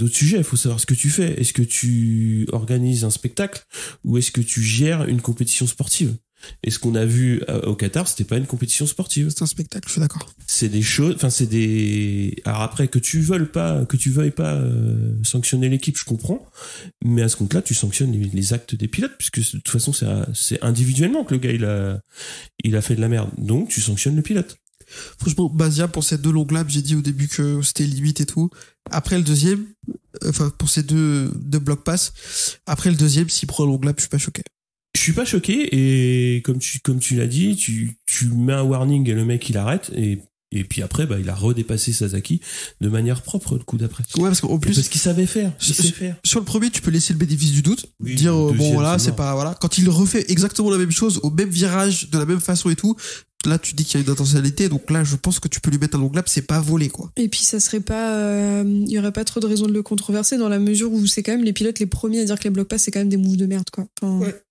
sujets, il faut savoir ce que tu fais. Est-ce que tu organises un spectacle ou est-ce que tu gères une compétition sportive? Et ce qu'on a vu au Qatar, c'était pas une compétition sportive. C'est un spectacle, je suis d'accord. C'est des choses, alors après, que tu veuilles pas sanctionner l'équipe, je comprends. Mais à ce compte-là, tu sanctionnes les actes des pilotes, puisque de toute façon, c'est individuellement que le gars, il a fait de la merde. Donc, tu sanctionnes le pilote. Franchement, Mazia, pour ces deux longs laps, j'ai dit au début que c'était limite et tout. Après le deuxième, Enfin, pour ces deux block pass. Après le deuxième, s'il prend un long lap, je suis pas choqué. Je suis pas choqué, et comme tu l'as dit, tu mets un warning et le mec il arrête, et puis après, il a redépassé Sasaki de manière propre le coup d'après. Ouais, parce qu'en plus. Parce qu'il savait faire. Sur le premier, tu peux laisser le bénéfice du doute. Oui, dire, deuxième, voilà, c'est c'est pas, voilà. Quand il refait exactement la même chose, au même virage, de la même façon et tout, là, tu dis qu'il y a une intentionnalité, donc là, je pense que tu peux lui mettre un long lap, c'est pas volé, quoi. Et puis, ça serait pas, il y aurait pas trop de raison de le controverser dans la mesure où c'est quand même les pilotes les premiers à dire que les block pass, c'est quand même des moves de merde, quoi. Enfin, ouais.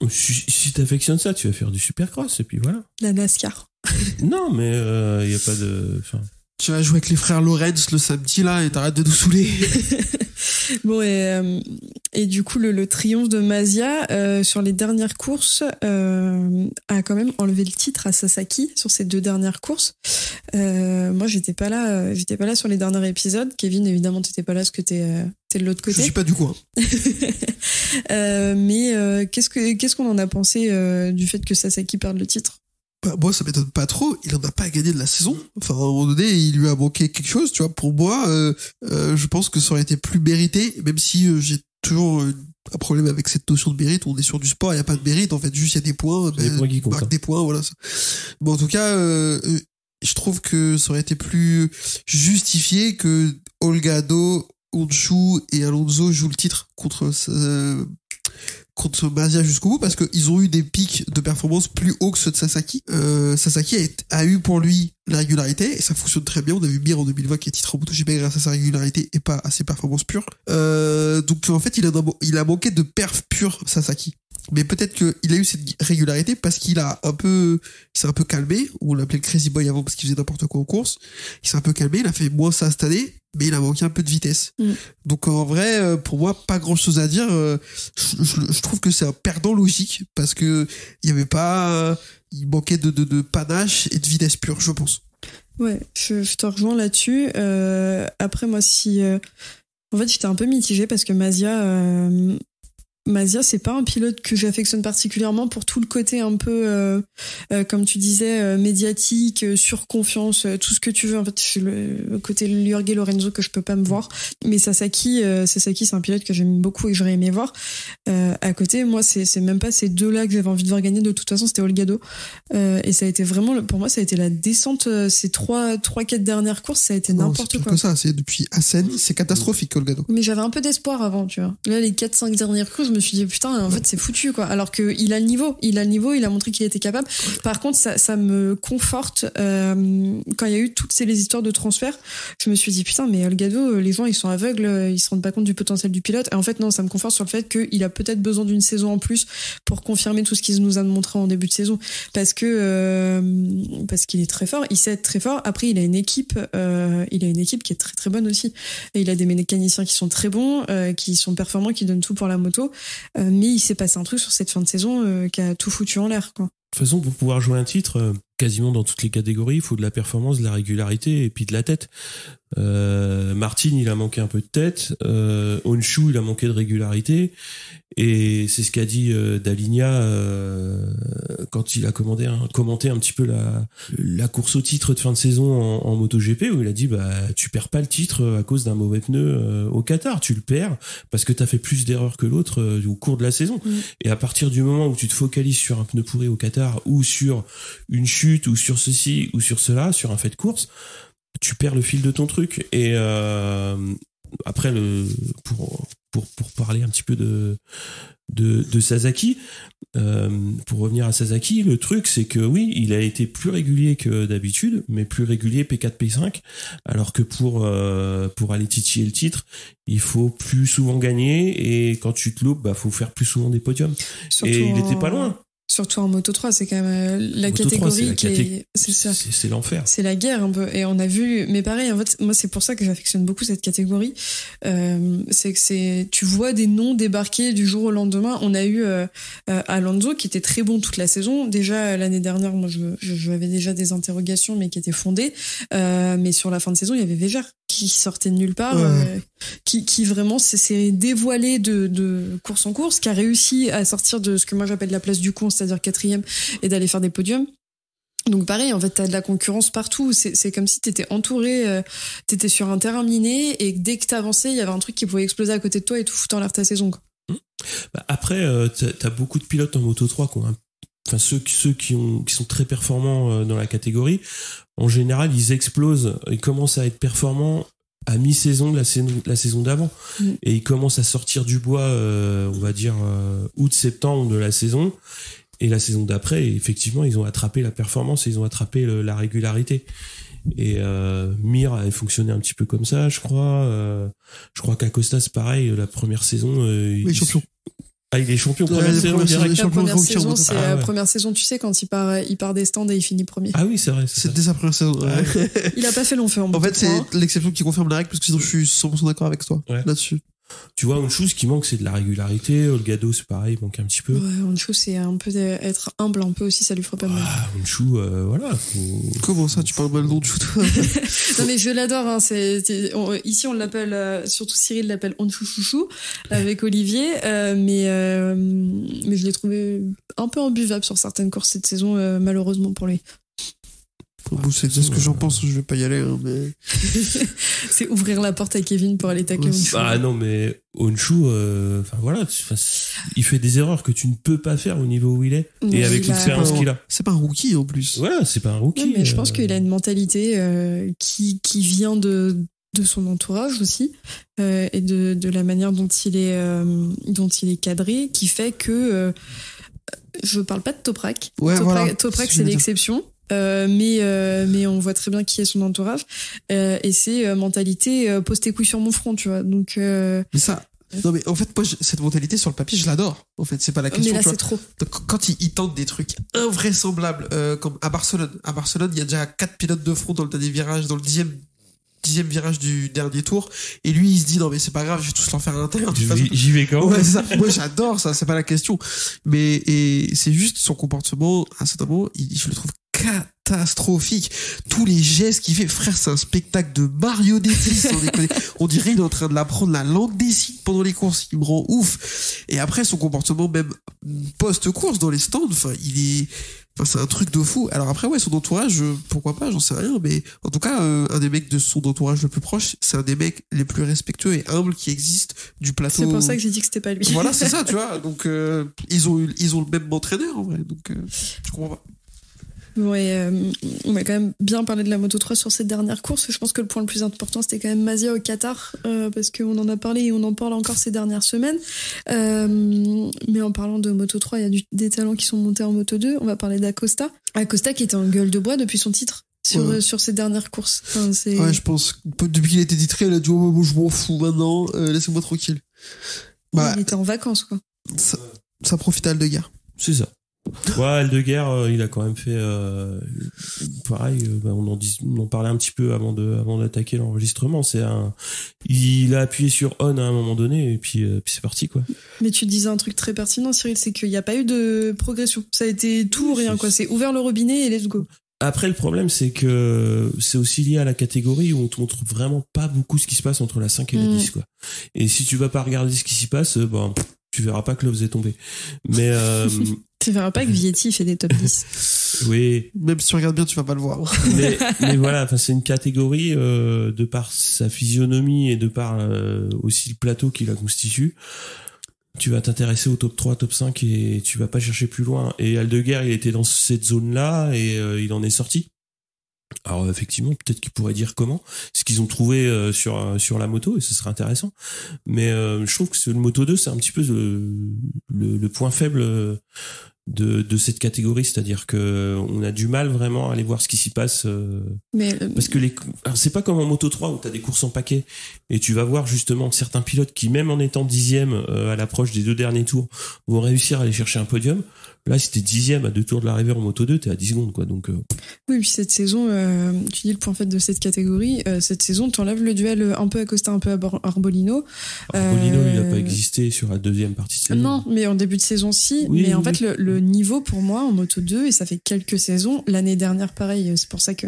Si t'affectionnes ça, tu vas faire du supercross, et puis voilà. La NASCAR. Non, mais y a pas de. Enfin... Tu vas jouer avec les frères Lorenz le samedi là et t'arrêtes de nous saouler. Bon, et du coup le triomphe de Mazia sur les dernières courses a quand même enlevé le titre à Sasaki sur ces 2 dernières courses. Moi j'étais pas là sur les derniers épisodes. Kevin, évidemment t'étais pas là parce que t'es de l'autre côté. Je suis pas du coin. Mais qu'est-ce qu'on en a pensé du fait que Sasaki perde le titre? Moi, ça m'étonne pas trop. Il en a pas gagné de la saison. Enfin, à un moment donné, il lui a manqué quelque chose, tu vois. Pour moi, je pense que ça aurait été plus mérité, même si j'ai toujours un problème avec cette notion de mérite. On est sur du sport, il y a pas de mérite. En fait, juste il y a des points. Des points qui comptent. Marque des points, voilà. Bon, en tout cas, je trouve que ça aurait été plus justifié que Holgado, Honshu et Alonso jouent le titre contre Mazia jusqu'au bout, parce qu'ils ont eu des pics de performance plus hauts que ceux de Sasaki. Sasaki a eu pour lui la régularité, et ça fonctionne très bien. On a vu Mir en 2020 qui est titre en MotoGP grâce à sa régularité et pas à ses performances pures. Donc en fait, il a manqué de perf pure, Sasaki. Mais peut-être qu'il a eu cette régularité parce qu'il s'est un peu calmé. On l'appelait le Crazy Boy avant parce qu'il faisait n'importe quoi en course. Il s'est un peu calmé, il a fait moins ça cette année, mais il a manqué un peu de vitesse. Donc en vrai, pour moi, pas grand chose à dire. Je trouve que c'est un perdant logique parce que il manquait de panache et de vitesse pure, je pense. Ouais, je te rejoins là-dessus. Après, moi, en fait, j'étais un peu mitigée parce que Mazia, c'est pas un pilote que j'affectionne particulièrement pour tout le côté un peu, comme tu disais, médiatique, surconfiance, tout ce que tu veux. En fait, c'est le côté Jorge Lorenzo que je peux pas me voir. Mais Sasaki, c'est un pilote que j'aime beaucoup et que j'aurais aimé voir. À côté, moi, c'est même pas ces 2-là que j'avais envie de voir gagner. De toute façon, c'était Holgado. Et ça a été vraiment, pour moi, ça a été la descente, ces 3-4 dernières courses, ça a été n'importe quoi. C'est que ça, c'est depuis Assen, c'est catastrophique, Holgado. Mais j'avais un peu d'espoir avant, tu vois. Là, les 4-5 dernières courses, je me suis dit putain, en fait c'est foutu quoi. Alors que il a le niveau, il a montré qu'il était capable. Par contre, ça me conforte quand il y a eu toutes les histoires de transfert. Je me suis dit putain, mais Holgado, les gens ils sont aveugles, ils se rendent pas compte du potentiel du pilote. Et en fait non, ça me conforte sur le fait qu'il a peut-être besoin d'une saison en plus pour confirmer tout ce qu'il nous a montré en début de saison, parce qu'il est très fort, il sait être très fort. Après il a une équipe qui est très très bonne aussi. Et il a des mécaniciens qui sont très bons, qui sont performants, qui donnent tout pour la moto. Mais il s'est passé un truc sur cette fin de saison qui a tout foutu en l'air, quoi. De toute façon, pour pouvoir jouer un titre, quasiment dans toutes les catégories, il faut de la performance, de la régularité et puis de la tête. Martin, il a manqué un peu de tête. Honshu, il a manqué de régularité. Et c'est ce qu'a dit Daligna quand il a commenté un petit peu la course au titre de fin de saison en MotoGP, où il a dit tu perds pas le titre à cause d'un mauvais pneu au Qatar, tu le perds parce que t'as fait plus d'erreurs que l'autre au cours de la saison. Et à partir du moment où tu te focalises sur un pneu pourri au Qatar ou sur une chute ou sur ceci ou sur cela, sur un fait de course, tu perds le fil de ton truc. Et après, pour parler un petit peu de Sasaki, pour revenir à Sasaki, le truc c'est que oui, il a été plus régulier que d'habitude, mais plus régulier P4, P5, alors que pour aller titiller le titre, il faut plus souvent gagner, et quand tu te loupes, faut faire plus souvent des podiums. Surtout et il était pas loin. Surtout en Moto3, c'est quand même la Moto3, catégorie c'est ça. C'est l'enfer. C'est la guerre un peu. Et on a vu, mais pareil, en fait, moi c'est pour ça que j'affectionne beaucoup cette catégorie. C'est que tu vois des noms débarquer du jour au lendemain. On a eu Alonso qui était très bon toute la saison. Déjà l'année dernière, moi j'avais déjà des interrogations, mais qui étaient fondées. Mais sur la fin de saison, il y avait Veger qui sortait de nulle part, qui vraiment s'est dévoilé de course en course, qui a réussi à sortir de ce que moi j'appelle la place du con, c'est-à-dire 4e, et d'aller faire des podiums. Donc pareil, en fait, t'as de la concurrence partout. C'est comme si t'étais entouré, t'étais sur un terrain miné et dès que t'avançais, il y avait un truc qui pouvait exploser à côté de toi et tout foutre en l'air ta saison, quoi. Bah après, t'as beaucoup de pilotes en Moto 3 quoi. Enfin, ceux qui sont très performants dans la catégorie, en général, ils explosent. Ils commencent à être performants à mi-saison de la saison d'avant. Et ils commencent à sortir du bois, on va dire, août-septembre de la saison. Et la saison d'après, effectivement, ils ont attrapé la performance et ils ont attrapé la régularité. Et Mir avait fonctionné un petit peu comme ça, je crois. Je crois qu'Acosta, c'est pareil, la première saison... il est champion. Ah, il est champion première saison direct. La première saison, c'est la première saison, tu sais, quand il part des stands et il finit premier. Ah oui, c'est vrai. C'est dès sa première saison. Ouais. Il a pas fait long feu en fait, c'est l'exception qui confirme la règle, parce que sinon, je suis 100% d'accord avec toi là-dessus. Tu vois, une chose qui manque, c'est de la régularité. Olgado, c'est pareil, il manque un petit peu. Ouais, Honshu, c'est un peu être humble, un peu aussi, ça lui ferait pas mal. Ah, Honshu, voilà. Comment ça, tu parles mal d'Honshu, toi? Non, mais je l'adore, hein. Ici, on l'appelle, surtout Cyril l'appelle Honshu Chouchou, avec Olivier, mais je l'ai trouvé un peu imbuvable sur certaines courses cette saison, malheureusement pour lui. Bon, c'est ce que j'en pense, je vais pas y aller, hein, mais... C'est ouvrir la porte à Kevin pour aller tacler Honshu. Ah non, mais Honshu, voilà, il fait des erreurs que tu ne peux pas faire au niveau où il est, et avec l'expérience qu'il a. C'est pas un rookie, en plus. Voilà, c'est pas un rookie. Ouais, mais je pense qu'il a une mentalité qui vient de son entourage aussi, et de la manière dont il est cadré, qui fait que... je parle pas de Toprak. Toprak, c'est l'exception. Mais on voit très bien qui est son entourage, et c'est mentalité pose tes couilles sur mon front, tu vois. Donc mais ça, non, mais en fait, moi, cette mentalité sur le papier, je l'adore. En fait, c'est pas la question. Mais là, c'est trop. Donc, quand il tente des trucs invraisemblables, comme à Barcelone, il y a déjà 4 pilotes de front dans le dernier virage, dans le dixième virage du dernier tour, et lui il se dit non mais c'est pas grave, je vais tous leur faire à l'intérieur. J'y vais quand même. Ouais, c'est ça. Moi j'adore ça, c'est pas la question, mais c'est juste son comportement à un certain moment, je le trouve catastrophique. Tous les gestes qu'il fait, frère, c'est un spectacle de marionnettisme. On dirait il est en train de l'apprendre la langue des signes pendant les courses. Il me rend ouf. Et après, son comportement même post-course dans les stands, c'est un truc de fou. Alors après, ouais, son entourage, pourquoi pas, j'en sais rien, mais en tout cas, un des mecs de son entourage le plus proche, c'est un des mecs les plus respectueux et humbles qui existent du plateau. C'est pour ça que j'ai dit que c'était pas lui. Voilà, c'est ça, tu vois. Donc, ils ont le même entraîneur, en vrai. Donc, je comprends pas. Ouais, on a quand même bien parlé de la Moto 3 sur cette dernière course. Je pense que le point le plus important, c'était quand même Mazia au Qatar, parce qu'on en a parlé et on en parle encore ces dernières semaines. Mais en parlant de Moto 3, il y a des talents qui sont montés en Moto 2. On va parler d'Acosta. Acosta qui était en gueule de bois depuis son titre sur ses dernières courses. Enfin, ouais, je pense. Depuis qu'il a été titré, il a dit oh, moi, je m'en fous maintenant, laissez-moi tranquille. Bah, il était en vacances, quoi. Ça profite à Aldeguer. C'est ça. Ouais, Aldeguer, il a quand même fait pareil. On en parlait un petit peu avant d'attaquer l'enregistrement. Il a appuyé sur on à un moment donné et puis c'est parti quoi. Mais tu disais un truc très pertinent, Cyril, c'est qu'il n'y a pas eu de progression. Ça a été tout ou rien quoi. C'est ouvert le robinet et let's go. Après, le problème, c'est que c'est aussi lié à la catégorie où on te montre vraiment pas beaucoup ce qui se passe entre la 5 et la 10 quoi. Et si tu vas pas regarder ce qui s'y passe, tu verras pas que Loves est tombé. Mais tu verras pas que Vietti fait des top 10. Oui. Même si tu regardes bien, tu vas pas le voir. mais voilà, enfin c'est une catégorie de par sa physionomie et de par aussi le plateau qui la constitue. Tu vas t'intéresser au top 3, top 5 et tu vas pas chercher plus loin. Et Aldeguer, il était dans cette zone-là et il en est sorti. Alors effectivement, peut-être qu'ils pourraient dire comment, ce qu'ils ont trouvé sur la moto, et ce serait intéressant. Mais je trouve que le Moto 2, c'est un petit peu le point faible de cette catégorie, c'est-à-dire que on a du mal vraiment à aller voir ce qui s'y passe. Parce que alors c'est pas comme en Moto 3 où t'as des courses en paquet et tu vas voir justement certains pilotes qui, même en étant 10e à l'approche des 2 derniers tours, vont réussir à aller chercher un podium. Là, si t'es 10e à 2 tours de l'arrivée en Moto 2, t'es à 10 secondes, quoi. Donc, oui, puis cette saison, tu dis le point faible de cette catégorie, cette saison, t'enlèves le duel un peu Acosta, un peu Arbolino. Arbolino, il a pas existé sur la deuxième partie de saison. Non, mais en début de saison, si. Oui, mais en oui, fait, le le niveau pour moi en Moto 2, et ça fait quelques saisons, l'année dernière pareil, c'est pour ça que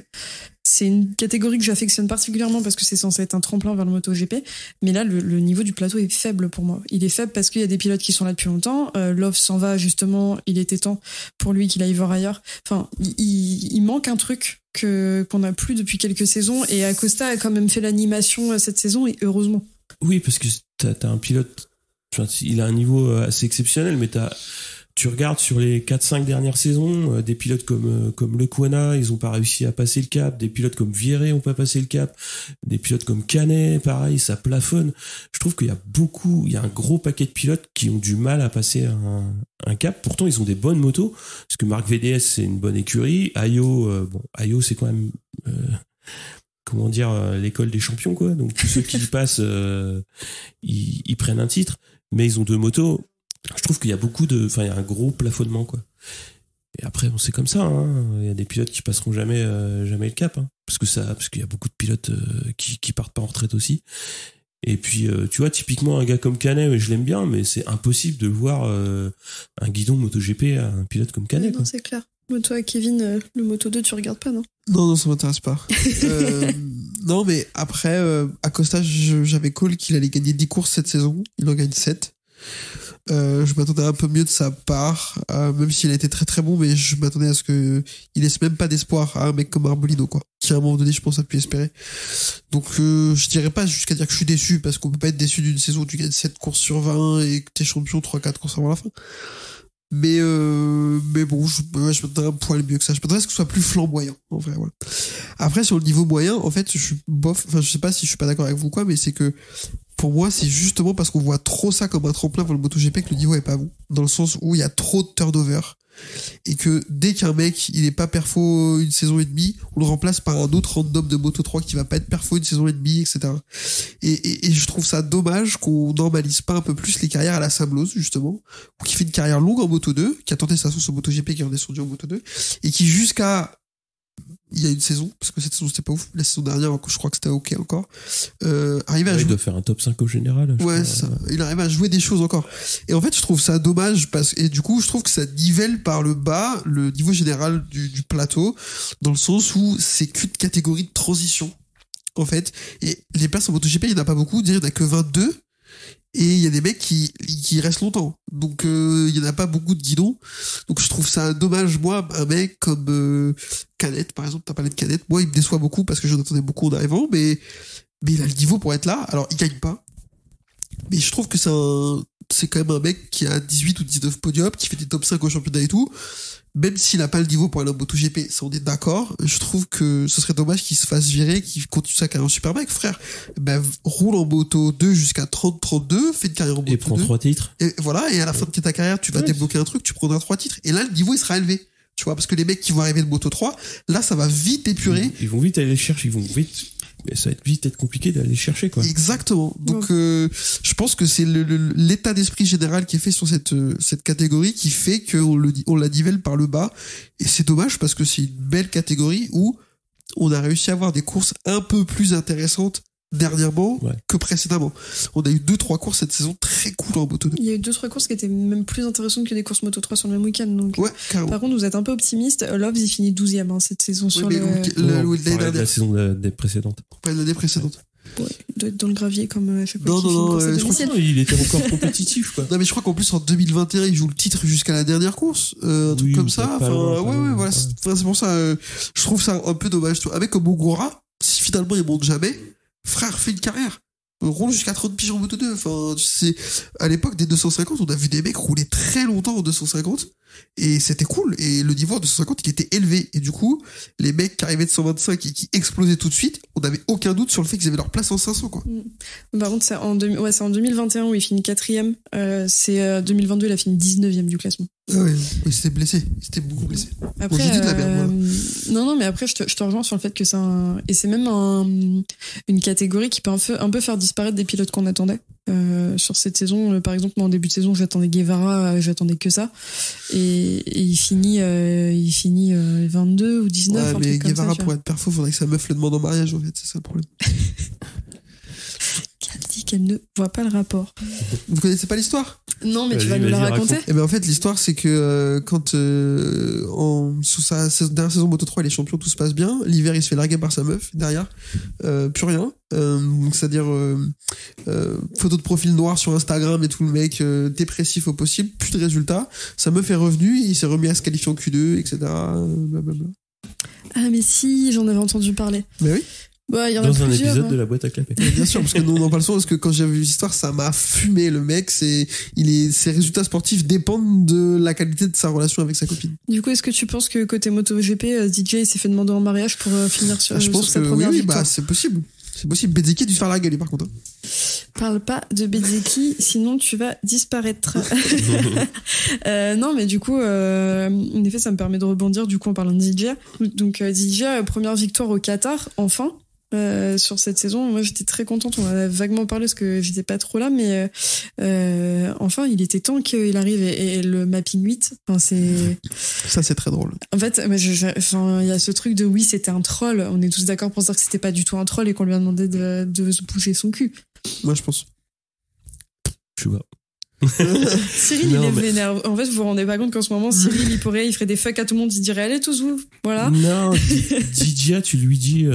c'est une catégorie que j'affectionne particulièrement parce que c'est censé être un tremplin vers le MotoGP, mais là le niveau du plateau est faible pour moi. Il est faible parce qu'il y a des pilotes qui sont là depuis longtemps, Love s'en va justement, il était temps pour lui qu'il aille voir ailleurs. Enfin, il manque un truc qu'on n'a plus depuis quelques saisons, et Acosta a quand même fait l'animation cette saison, et heureusement. Oui, parce que t'as un pilote, il a un niveau assez exceptionnel, mais tu regardes sur les 4-5 dernières saisons, des pilotes comme Lecuona, ils ont pas réussi à passer le cap, des pilotes comme Vieré ont pas passé le cap, des pilotes comme Canet, pareil, ça plafonne. Je trouve qu'il y a un gros paquet de pilotes qui ont du mal à passer un cap. Pourtant, ils ont des bonnes motos, parce que Marc VDS, c'est une bonne écurie. Ayo, c'est quand même, l'école des champions, quoi. Donc, tous ceux qui y passent, ils prennent un titre, mais ils ont 2 motos. Je trouve qu'il y a il y a un gros plafonnement, quoi. Et après, c'est comme ça, hein. Il y a des pilotes qui passeront jamais le cap, hein. Parce qu'il y a beaucoup de pilotes qui partent pas en retraite aussi. Et puis, tu vois, typiquement, un gars comme Canet, je l'aime bien, mais c'est impossible de voir un guidon MotoGP à un pilote comme Canet, quoi. Non, c'est clair. Mais toi, Kevin, le Moto 2, tu regardes pas, non? Non, ça m'intéresse pas. Non, mais après, Acosta, j'avais call qu'il allait gagner 10 courses cette saison. Il en gagne 7. Je m'attendais un peu mieux de sa part, même s'il a été très très bon, mais je m'attendais à ce que il laisse même pas d'espoir à un mec comme Arbolino, quoi, qui à un moment donné, je pense, a pu espérer. Donc je dirais pas jusqu'à dire que je suis déçu, parce qu'on peut pas être déçu d'une saison où tu gagnes 7 courses sur 20 et que t'es champion 3-4 courses avant la fin. Mais bon, je m'attendais un poil mieux que ça. Je m'attendais à ce que ce soit plus flamboyant, en vrai, voilà. Après, sur le niveau moyen, en fait, je suis bof, je sais pas si je suis pas d'accord avec vous ou quoi, mais c'est que pour moi, c'est justement parce qu'on voit trop ça comme un tremplin pour le MotoGP que le niveau est pas bon. Dans le sens où il y a trop de turnover. Et que dès qu'un mec, il est pas perfo une saison et demie, on le remplace par un autre random de Moto 3 qui va pas être perfo une saison et demie, etc. Et je trouve ça dommage qu'on normalise pas un peu plus les carrières à la Sam Lowe, justement, ou qui fait une carrière longue en Moto 2, qui a tenté sa sauce au MotoGP, qui est redescendu en Moto 2, et qui jusqu'à il y a une saison, parce que cette saison c'était pas ouf, la saison dernière je crois que c'était ok encore, arrivé à jouer... Il doit faire un top 5 au général. Ouais, ça. Il arrive à jouer des choses encore. Et en fait, je trouve ça dommage et du coup, je trouve que ça nivelle par le bas le niveau général du plateau, dans le sens où c'est qu'une catégorie de transition, en fait. Et les places en MotoGP, il n'y en a pas beaucoup, il n'y en a que 22. Et il y a des mecs qui restent longtemps. Donc, il y en a pas beaucoup de guidons. Donc, je trouve ça dommage. Moi, un mec comme Canet, par exemple, t'as parlé de Canet. Moi, il me déçoit beaucoup parce que j'en attendais beaucoup en arrivant, mais il a le niveau pour être là. Alors, il gagne pas. Mais je trouve que c'est quand même un mec qui a 18 ou 19 podiums, qui fait des top 5 au championnat et tout. Même s'il a pas le niveau pour aller en MotoGP, ça on est d'accord, je trouve que ce serait dommage qu'il se fasse virer, qu'il continue sa carrière en super mec, frère. Ben, roule en Moto 2 jusqu'à 30-32, fais une carrière en Moto 2. Et prends 3 titres. Et voilà, et à la fin de ta carrière, tu vas débloquer un truc, tu prendras 3 titres. Et là, le niveau, il sera élevé. Tu vois, parce que les mecs qui vont arriver de Moto 3, là, ça va vite épurer. Ils vont vite aller les chercher, ça va vite être compliqué d'aller les chercher, quoi. Exactement. Donc, je pense que c'est l'état d'esprit général qui est fait sur cette catégorie qui fait qu'on la nivelle par le bas. Et c'est dommage parce que c'est une belle catégorie où on a réussi à avoir des courses un peu plus intéressantes dernièrement que précédemment. On a eu 2-3 courses cette saison très cool en Moto 2. Il y a eu 2-3 courses qui étaient même plus intéressantes que des courses Moto 3 sur le même week-end. Donc, par contre, vous êtes un peu optimiste. Loves, il finit 12e cette saison sur la saison des précédentes. Pas l'année précédente. Ouais, il doit être dans le gravier comme à chaque fois. Non, je crois qu'il était encore compétitif, quoi. Non, mais je crois qu'en plus en 2021 il joue le titre jusqu'à la dernière course, un truc comme ça. Voilà, c'est pour ça. Je trouve ça un peu dommage. Un mec comme Ogura, si finalement il monte jamais, frère, fais une carrière. Roule jusqu'à 30 piges en Moto 2. Enfin, à l'époque des 250, on a vu des mecs rouler très longtemps en 250. Et c'était cool. Et le niveau en 250, il était élevé. Et du coup, les mecs qui arrivaient de 125 et qui explosaient tout de suite, on n'avait aucun doute sur le fait qu'ils avaient leur place en 500, quoi. Par contre, c'est en 2021 où il finit 4e. C'est 2022, il a fini 19e du classement. Oui, il s'était blessé. Il s'était beaucoup blessé. Après, bon, j'ai dit de la merde, voilà. Non, mais après, je te rejoins sur le fait que et c'est même une catégorie qui peut un peu faire disparaître des pilotes qu'on attendait. Sur cette saison, par exemple, moi, en début de saison, j'attendais Guevara, j'attendais que ça. Et il finit 22 ou 19. Ouais, mais Guevara, pour être perfo, faudrait que sa meuf le demande en mariage, en fait. C'est ça le problème. Quel qu'elle ne voit pas le rapport. Vous connaissez pas l'histoire? Non, mais tu vas Vas-y, nous la vas-y, raconter. Eh ben en fait l'histoire c'est que quand sous sa dernière saison Moto 3 il est champion, tout se passe bien. L'hiver il se fait larguer par sa meuf derrière, plus rien. Donc c'est-à-dire photo de profil noir sur Instagram et tout, le mec dépressif au possible, plus de résultats. Sa meuf est revenue, il s'est remis à se qualifier en Q2, etc. Blablabla. Ah mais si, j'en avais entendu parler. Mais oui. Bah, il y en a Dans un plusieurs, épisode hein. de la boîte à clapper. Mais bien sûr, parce que nous on en parle souvent, parce que quand j'ai vu l'histoire, ça m'a fumé. Le mec, ses résultats sportifs dépendent de la qualité de sa relation avec sa copine. Du coup, est-ce que tu penses que côté MotoGP, DJ s'est fait demander en mariage pour finir sur, Je sur pense sa que première oui, victoire? bah c'est possible. C'est possible. Bezzecchi a dû se faire la gueule, lui, par contre. Parle pas de Bezzecchi, sinon tu vas disparaître. Non, mais du coup, en effet, ça me permet de rebondir du coup en parlant de Didier. Donc Didier, première victoire au Qatar, enfin. Sur cette saison, moi j'étais très contente. On en a vaguement parlé parce que j'étais pas trop là, mais enfin il était temps qu'il arrive et le mapping 8. Enfin Ça c'est très drôle. En fait, il y a ce truc de oui c'était un troll. On est tous d'accord pour dire que c'était pas du tout un troll et qu'on lui a demandé de se bouger son cul. Moi je pense. Je vois. Cyril Non, il est mais- vénère. En fait vous vous rendez pas compte qu'en ce moment Cyril il ferait des fuck à tout le monde, il dirait allez tous vous, voilà. Non, Didier, tu lui dis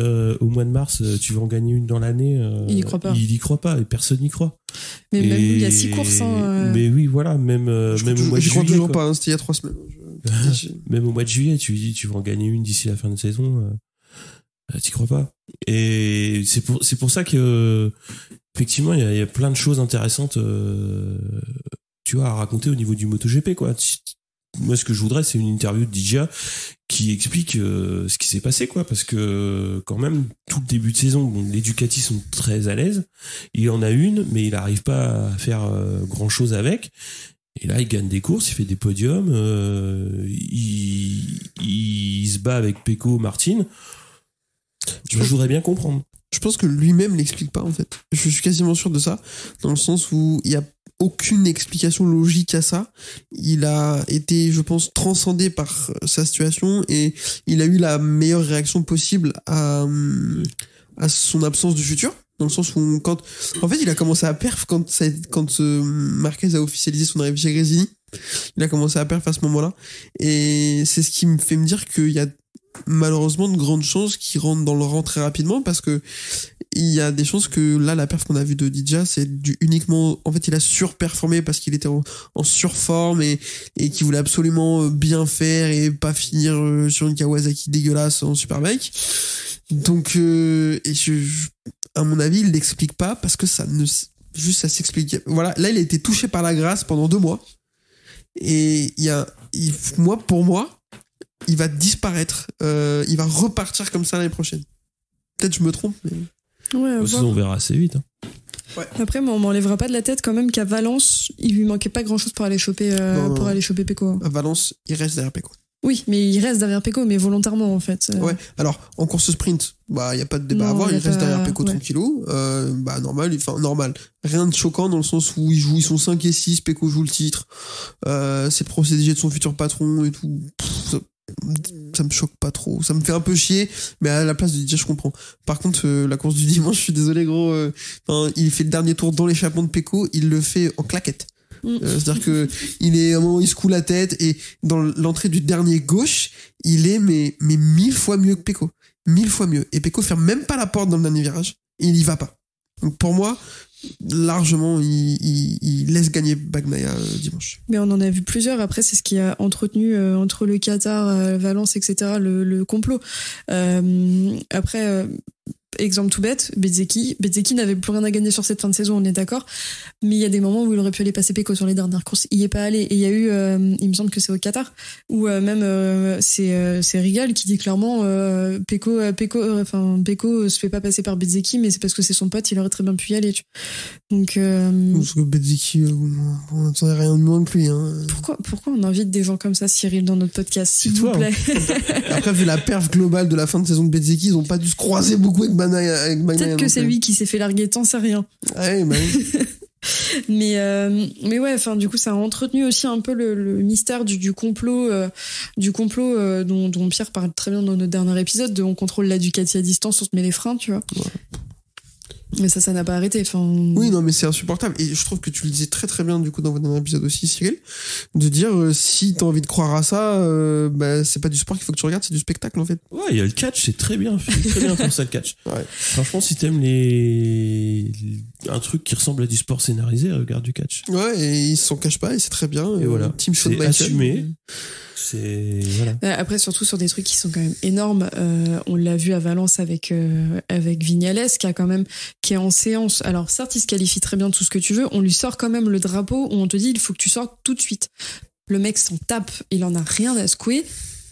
au mois de mars, tu vas en gagner une dans l'année. Il y croit pas. Il y croit pas et personne n'y croit. Mais même Et- lui, il y a 6 courses. Mais oui, voilà, même au mois de J'y crois juillet. toujours quoi. pas, hein, c'était il y a 3 semaines. Même au mois de juillet, tu lui dis tu vas en gagner une d'ici la fin de saison. T'y crois pas. Et c'est pour ça que effectivement il y a plein de choses intéressantes tu vois à raconter au niveau du MotoGP quoi. Moi ce que je voudrais c'est une interview de DJ qui explique ce qui s'est passé quoi, parce que quand même tout le début de saison bon, les Ducati sont très à l'aise, il en a une mais il n'arrive pas à faire grand chose avec. Et là, il gagne des courses, il fait des podiums, il se bat avec Pecco, Martin. Je voudrais bien comprendre. Je pense que lui-même l'explique pas en fait. Je suis quasiment sûr de ça, dans le sens où il y a aucune explication logique à ça. Il a été, je pense, transcendé par sa situation et il a eu la meilleure réaction possible à son absence du futur. Dans le sens où en fait, il a commencé à perf quand Marquez a officialisé son arrivée chez Gresini. Il a commencé à perf à ce moment-là. Et c'est ce qui me fait me dire qu'il y a malheureusement de grandes chances qu'il rentre dans le rang très rapidement, parce que il y a des chances que là, la perf qu'on a vue de Didia, c'est uniquement, en fait, il a surperformé parce qu'il était en surforme et qu'il voulait absolument bien faire et pas finir sur une Kawasaki dégueulasse en Superbike. Donc, à mon avis, il l'explique pas parce que ça s'explique. Voilà. Là, il a été touché par la grâce pendant 2 mois. Et pour moi, il va disparaître. Il va repartir comme ça l'année prochaine. Peut-être je me trompe, mais... Ouais, à voir. On verra assez vite. Après, on m'enlèvera pas de la tête quand même qu'à Valence, il lui manquait pas grand-chose pour aller choper, Non. aller choper Pecco. À Valence, il reste derrière Pecco. Oui, mais il reste derrière Pecco, mais volontairement en fait. Ouais. Alors, en course sprint, bah, il y a pas de débat Non, à avoir. y a Il reste pas- derrière Pecco ouais. tranquillou. Bah, normal. Rien de choquant dans le sens où ils sont 5 et 6, Pecco joue le titre. C'est le procédé de son futur patron et tout. Ça me choque pas trop. Ça me fait un peu chier, mais à la place de dire je comprends. Par contre, la course du dimanche, je suis désolé gros, il fait le dernier tour dans l'échappement de Pecco, il le fait en claquette. C'est-à-dire que à un moment il se coule la tête et dans l'entrée du dernier gauche, il est mais 1000 fois mieux que Pecco. 1000 fois mieux. Et Pecco ferme même pas la porte dans le dernier virage. Et il y va pas. Donc pour moi, largement, il laisse gagner Bagnaia dimanche. Mais on en a vu plusieurs. Après, c'est ce qui a entretenu entre le Qatar, Valence, etc. le complot. Après, exemple tout bête, Bezzecchi n'avait plus rien à gagner sur cette fin de saison, on est d'accord. Mais il y a des moments où il aurait pu aller passer Pecco sur les dernières courses. Il y est pas allé. Et il y a eu, il me semble que c'est au Qatar, où même c'est Rigal qui dit clairement Pecco se fait pas passer par Bezzecchi, mais c'est parce que c'est son pote, il aurait très bien pu y aller. Donc Parce que Bezzecchi, on n'entendait rien de moins que lui. Hein. pourquoi on invite des gens comme ça, Cyril, dans notre podcast, s'il C'est vous toi, plaît. Après, vu la perf globale de la fin de saison de Bezzecchi, ils ont pas dû se croiser beaucoup avec Bagnaia. Peut-être que c'est lui qui s'est fait larguer, t'en sais rien. Ouais, bah oui. Mais ouais, enfin du coup ça a entretenu aussi un peu le mystère du complot dont Pierre parle très bien dans notre dernier épisode, de on contrôle la Ducati à distance, on se met les freins, tu vois. Mais ça n'a pas arrêté. Oui, non, mais c'est insupportable. Et je trouve que tu le disais très très bien, du coup, dans votre dernier épisode aussi, Cyril, de dire, si t'as envie de croire à ça, c'est pas du sport qu'il faut que tu regardes, c'est du spectacle, en fait. Ouais, il y a le catch, c'est très bien pour ça, le catch. Ouais. Franchement, si t'aimes un truc qui ressemble à du sport scénarisé, regarde du catch. Ouais, et ils s'en cachent pas, et c'est très bien. Et voilà. Team Shawn C'est Michaels. assumé. Voilà. Après, surtout sur des trucs qui sont quand même énormes. On l'a vu à Valence avec Vignales, qui est en séance. Alors, certes, il se qualifie très bien de tout ce que tu veux. On lui sort quand même le drapeau où on te dit, il faut que tu sortes tout de suite. Le mec s'en tape. Il en a rien à secouer.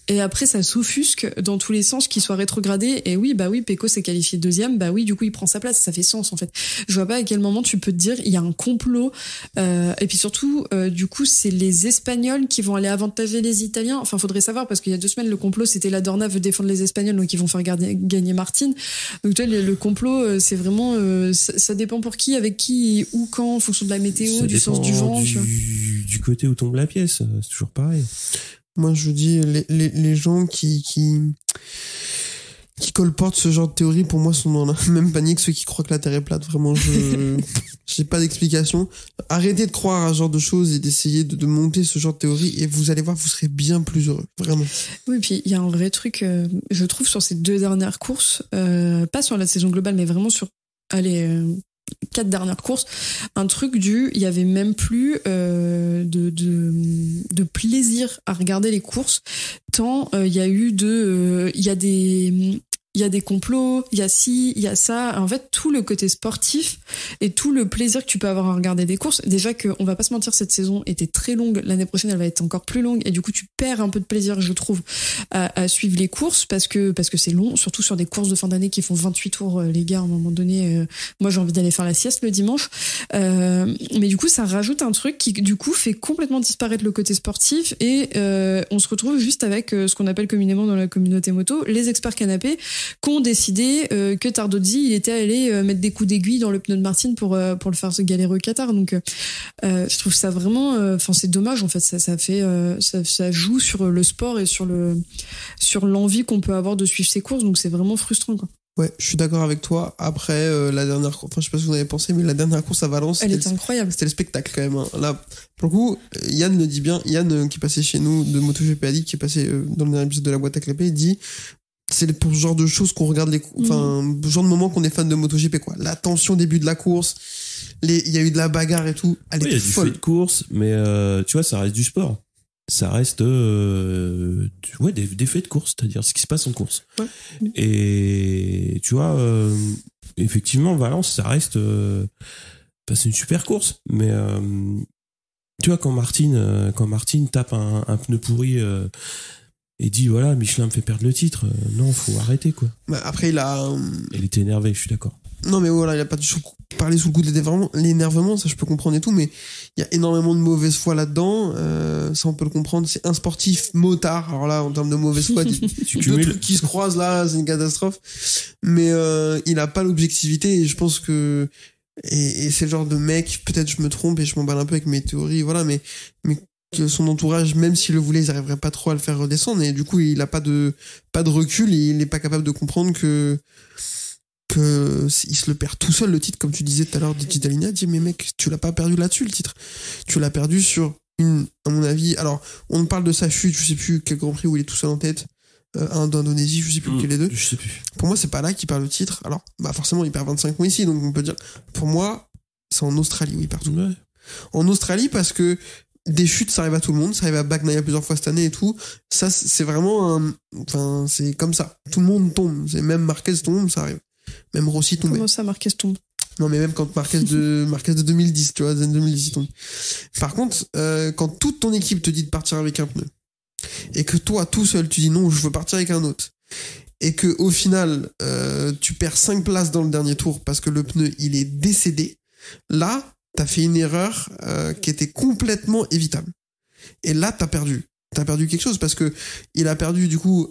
Et après, ça s'offusque dans tous les sens qu'il soit rétrogradé. Et oui, Pecco s'est qualifié deuxième. Du coup, il prend sa place. Ça fait sens, en fait. Je vois pas à quel moment tu peux te dire, il y a un complot. Et puis surtout, du coup, c'est les Espagnols qui vont aller avantager les Italiens. Enfin, faudrait savoir, parce qu'il y a 2 semaines, le complot, c'était la Dorna veut défendre les Espagnols, donc ils vont faire gagner Martin. Donc, tu vois, le complot, c'est vraiment, ça dépend pour qui, avec qui, où, quand, en fonction de la météo, Ça du sens du dépend vent. du côté où tombe la pièce. C'est toujours pareil. Moi, je dis, les gens qui colportent ce genre de théorie, pour moi, sont dans le même panier que ceux qui croient que la Terre est plate. Vraiment, j'ai pas d'explication. Arrêtez de croire à ce genre de choses et d'essayer de monter ce genre de théorie, et vous allez voir, vous serez bien plus heureux. Vraiment. Oui, puis il y a un vrai truc, je trouve, sur ces 2 dernières courses, pas sur la saison globale, mais vraiment sur, 4 dernières courses, un truc il y avait même plus de plaisir à regarder les courses, tant il y a eu il y a des complots, il y a ci, il y a ça. En fait, tout le côté sportif et tout le plaisir que tu peux avoir à regarder des courses. Déjà que, on va pas se mentir, cette saison était très longue. L'année prochaine, elle va être encore plus longue. Et du coup, tu perds un peu de plaisir, je trouve, à suivre les courses parce que c'est long. Surtout sur des courses de fin d'année qui font 28 tours, les gars, à un moment donné. Moi, j'ai envie d'aller faire la sieste le dimanche. Mais du coup, ça rajoute un truc qui, du coup, fait complètement disparaître le côté sportif et, on se retrouve juste avec ce qu'on appelle communément dans la communauté moto, les experts canapés, qu'ont décidé que Tardozzi, il était allé mettre des coups d'aiguille dans le pneu de Martin pour le faire se galérer au Qatar. Donc, je trouve ça vraiment, c'est dommage en fait. Ça joue sur le sport et sur l'envie qu'on peut avoir de suivre ces courses. Donc, c'est vraiment frustrant, quoi. Ouais, je suis d'accord avec toi. Après, la dernière course, je sais pas si vous en avez pensé, mais la dernière course à Valence, elle était incroyable. C'était le spectacle quand même. Hein. Là, pour le coup, Yann le dit bien. Yann, qui passait chez nous de MotoGP Addict, qui est passé dans le dernier épisode de la boîte à clapper, il dit, c'est pour ce genre de choses qu'on regarde le genre de moment qu'on est fan de MotoGP, quoi. La tension au début de la course, il y a eu de la bagarre et tout. Elle était folle. Il y a du fait de course, mais tu vois, ça reste du sport. Ça reste des faits de course, c'est-à-dire ce qui se passe en course. Ouais. Et tu vois, effectivement, Valence, ça reste c'est une super course, mais tu vois, quand Martin tape un pneu pourri et dit voilà, Michelin me fait perdre le titre, non, faut arrêter, quoi. Après, il était énervé, je suis d'accord. Non, mais voilà, il a pas parlé sous le coup de l'énervement, ça je peux comprendre et tout, mais il y a énormément de mauvaise foi là-dedans, ça on peut le comprendre. C'est un sportif motard, alors là, en termes de mauvaise foi, deux trucs qui se croisent là, c'est une catastrophe, mais il a pas l'objectivité, et je pense que et c'est le genre de mec, peut-être je me trompe et je m'emballe un peu avec mes théories, voilà, mais que son entourage, même s'il le voulait, ils arriveraient pas trop à le faire redescendre, et du coup il a pas de recul, et il est pas capable de comprendre que il se le perd tout seul, le titre, comme tu disais tout à l'heure. Digitalina dit, mais mec, tu l'as pas perdu là-dessus, le titre, tu l'as perdu sur à mon avis, alors on parle de sa chute, je sais plus quel Grand Prix où il est tout seul en tête, un d'Indonésie, je sais plus lequel les deux, je sais plus. Pour moi c'est pas là qu'il perd le titre, alors forcément il perd 25 points ici, donc on peut dire, pour moi c'est en Australie où il perd tout. Ouais. En Australie, parce que des chutes, ça arrive à tout le monde, ça arrive à Bagnaia plusieurs fois cette année et tout, ça c'est vraiment c'est comme ça, tout le monde tombe, c'est même Marquez tombe, ça arrive. Même Rossi tombait. Comment ça, Marquez tombe? Non, mais même quand Marquez de 2010, tu vois, 2010, il tombe. Par contre, quand toute ton équipe te dit de partir avec un pneu, et que toi, tout seul, tu dis non, je veux partir avec un autre, et que au final, tu perds 5 places dans le dernier tour parce que le pneu, il est décédé, là, t'as fait une erreur qui était complètement évitable. Et là, t'as perdu quelque chose, parce que il a perdu du coup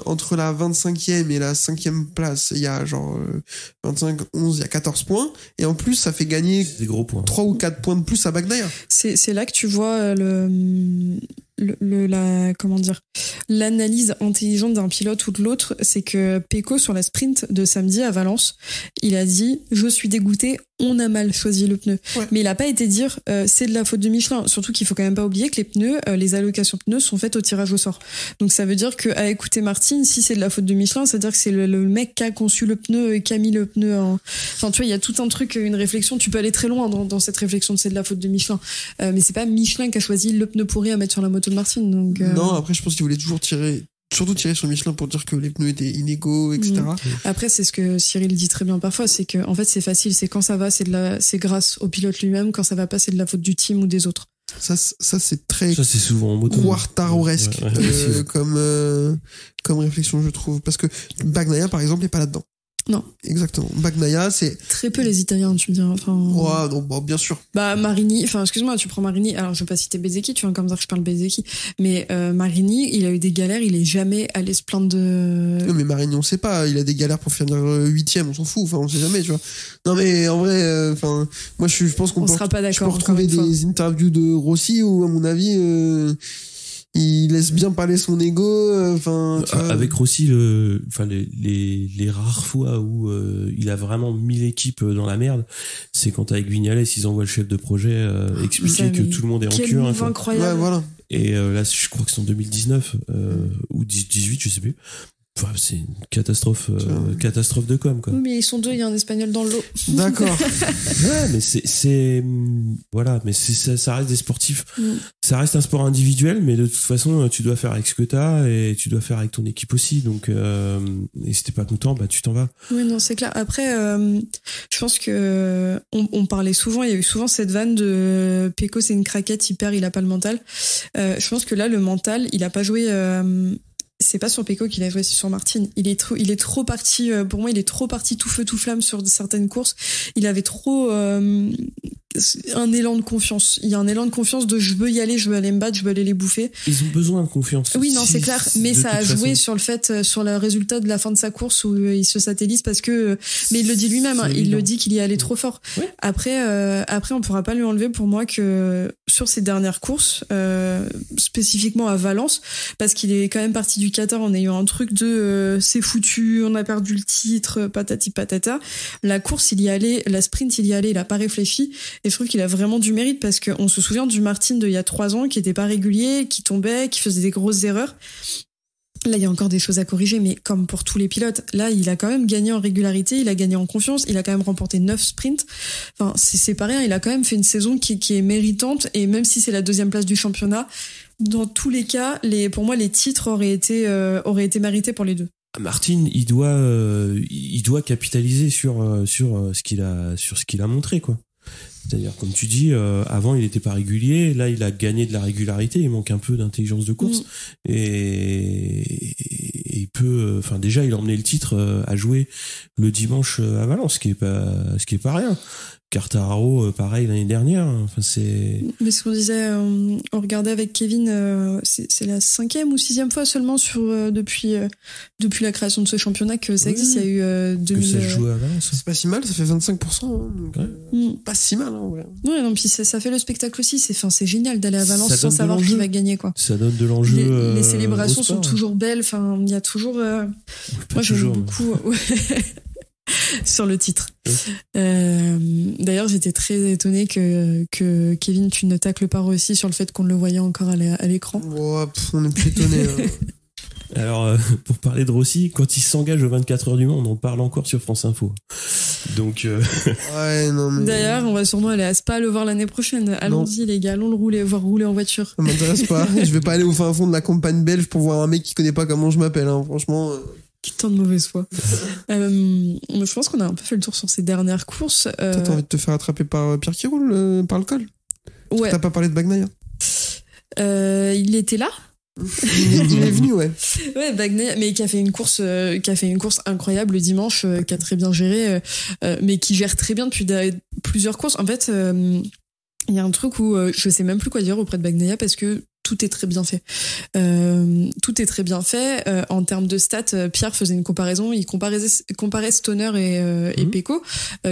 entre la 25e et la 5e place, il y a genre 25, 11, il y a 14 points, et en plus ça fait gagner des gros points. 3 ou 4 points de plus à Bagnaia. C'est là que tu vois l'analyse intelligente d'un pilote ou de l'autre, c'est que Pecco sur la sprint de samedi à Valence, il a dit je suis dégoûté, on a mal choisi le pneu. Ouais. Mais il a pas été dire c'est de la faute de Michelin. Surtout qu'il faut quand même pas oublier que les pneus, les allocations pneus sont faites au tirage au sort. Donc ça veut dire que à écouter Martin, si c'est de la faute de Michelin, ça veut dire que c'est le mec qui a conçu le pneu et qui a mis le pneu en... Enfin tu vois, il y a tout un truc, une réflexion. Tu peux aller très loin dans cette réflexion de c'est de la faute de Michelin. Mais c'est pas Michelin qui a choisi le pneu pourri à mettre sur la moto de Martin. Donc, Non, après je pense qu'il voulait toujours surtout tirer sur Michelin pour dire que les pneus étaient inégaux, etc. Après, c'est ce que Cyril dit très bien parfois, c'est que en fait c'est facile, c'est quand ça va, c'est grâce au pilote lui-même, quand ça va pas, c'est de la faute du team ou des autres. Ça c'est très. Ça c'est souvent en moto. Quartaro-esque comme réflexion, je trouve, parce que Bagnaia par exemple n'est pas là-dedans. Non. Exactement. Bagnaia, c'est... Très peu les Italiens, tu me diras. Enfin... Ouais, non, bon, bien sûr. Bah, Marini, enfin, excuse-moi, tu prends Marini, alors je vais pas citer Bezzecchi, tu vois, comme ça que je parle Bezzecchi, mais Marini, il a eu des galères, il est jamais allé se plaindre de... Non, mais Marini, on sait pas, il a des galères pour finir 8ème, on s'en fout, enfin, on sait jamais, tu vois. Non, mais en vrai, enfin, moi, je pense qu'on peut retrouver des interviews de Rossi où, à mon avis, il laisse bien parler son ego, enfin. Avec Rossi, les rares fois où il a vraiment mis l'équipe dans la merde, c'est quand avec Vignales ils envoient le chef de projet expliquer que tout le monde est en cure. Incroyable. Ouais, voilà. Et là, je crois que c'est en 2019 ou 18, je sais plus. Enfin, c'est une catastrophe de com, quoi. Oui, mais ils sont deux, il y a un Espagnol dans l'eau. D'accord. Ouais, mais voilà, mais ça reste des sportifs. Ça reste un sport individuel, mais de toute façon, tu dois faire avec ce que t'as et tu dois faire avec ton équipe aussi. Donc, et si t'es pas content, bah, tu t'en vas. Oui, non, c'est clair. Après, je pense que on parlait souvent, il y a eu souvent cette vanne de Pecco, c'est une craquette, il a pas le mental. Je pense que là, le mental, il a pas joué, c'est pas sur Pecco qu'il a joué, c'est sur Martin. Il est trop parti, pour moi, il est trop parti tout feu tout flamme sur certaines courses. Il avait trop un élan de confiance. Il y a un élan de confiance de je veux y aller, je veux aller me battre, je veux aller les bouffer. Ils ont besoin de confiance. Oui, non, c'est clair. Mais ça a joué sur le fait, sur le résultat de la fin de sa course où il se satellise parce que, mais il le dit lui-même, hein, il le dit qu'il y allait trop fort. Oui. Après, on pourra pas lui enlever pour moi que sur ses dernières courses, spécifiquement à Valence, parce qu'il est quand même parti du Qatar en ayant un truc de c'est foutu, on a perdu le titre, patati patata. La course, il y allait, la sprint, il y allait, il a pas réfléchi. Et je trouve qu'il a vraiment du mérite parce qu'on se souvient du Martin d'il y a 3 ans qui était pas régulier, qui tombait, qui faisait des grosses erreurs. Là, il y a encore des choses à corriger, mais comme pour tous les pilotes, là, il a quand même gagné en régularité, il a gagné en confiance, il a quand même remporté 9 sprints. Enfin, c'est pas rien, il a quand même fait une saison qui est méritante, et même si c'est la 2e place du championnat, dans tous les cas, pour moi, les titres auraient été mérités pour les deux. Martin, il doit capitaliser sur ce qu'il a montré, quoi. C'est-à-dire, comme tu dis, avant il était pas régulier, là il a gagné de la régularité, il manque un peu d'intelligence de course et il peut, enfin déjà il a emmené le titre à jouer le dimanche à Valence, ce qui est pas rien. Quartararo, pareil l'année dernière. Enfin, c'est. Mais ce qu'on disait, on regardait avec Kevin, c'est la 5e ou 6e fois seulement depuis la création de ce championnat que ça existe. Il y a eu 2000. Que ça se joue à Valence. C'est pas si mal, ça fait 25%. Donc, pas si mal, en vrai. Ouais, non, puis ça fait le spectacle aussi. C'est génial d'aller à Valence sans savoir qui va gagner, quoi. Ça donne de l'enjeu. Les célébrations sont toujours belles. Enfin, il y a toujours. Moi, j'aime beaucoup. Sur le titre. D'ailleurs, j'étais très étonnée que Kevin, tu ne tacles pas Rossi sur le fait qu'on le voyait encore à l'écran. Oh, on est plus étonnés. Alors, pour parler de Rossi, quand il s'engage aux 24 heures du Mans, on en parle encore sur France Info. Donc. Ouais, non, mais... D'ailleurs, on va sûrement aller à Spa le voir l'année prochaine. Allons-y, les gars, allons le voir rouler en voiture. Ça m'intéresse pas. Je vais pas aller au fin fond de la campagne belge pour voir un mec qui connaît pas comment je m'appelle, hein. Franchement. Tant de mauvaise foi. Je pense qu'on a un peu fait le tour sur ces dernières courses. T'as envie de te faire attraper par Pierre qui roule par le col? Ouais. T'as pas parlé de Bagnaia? Il était là? Il est venu, ouais. Ouais, Bagnaia, mais qui a fait une course incroyable le dimanche, qui a très bien géré, mais qui gère très bien depuis plusieurs courses. En fait, il y a un truc où je sais même plus quoi dire auprès de Bagnaia parce que tout est très bien fait. Tout est très bien fait. En termes de stats, Pierre faisait une comparaison. Il comparait Stoner et Pecco,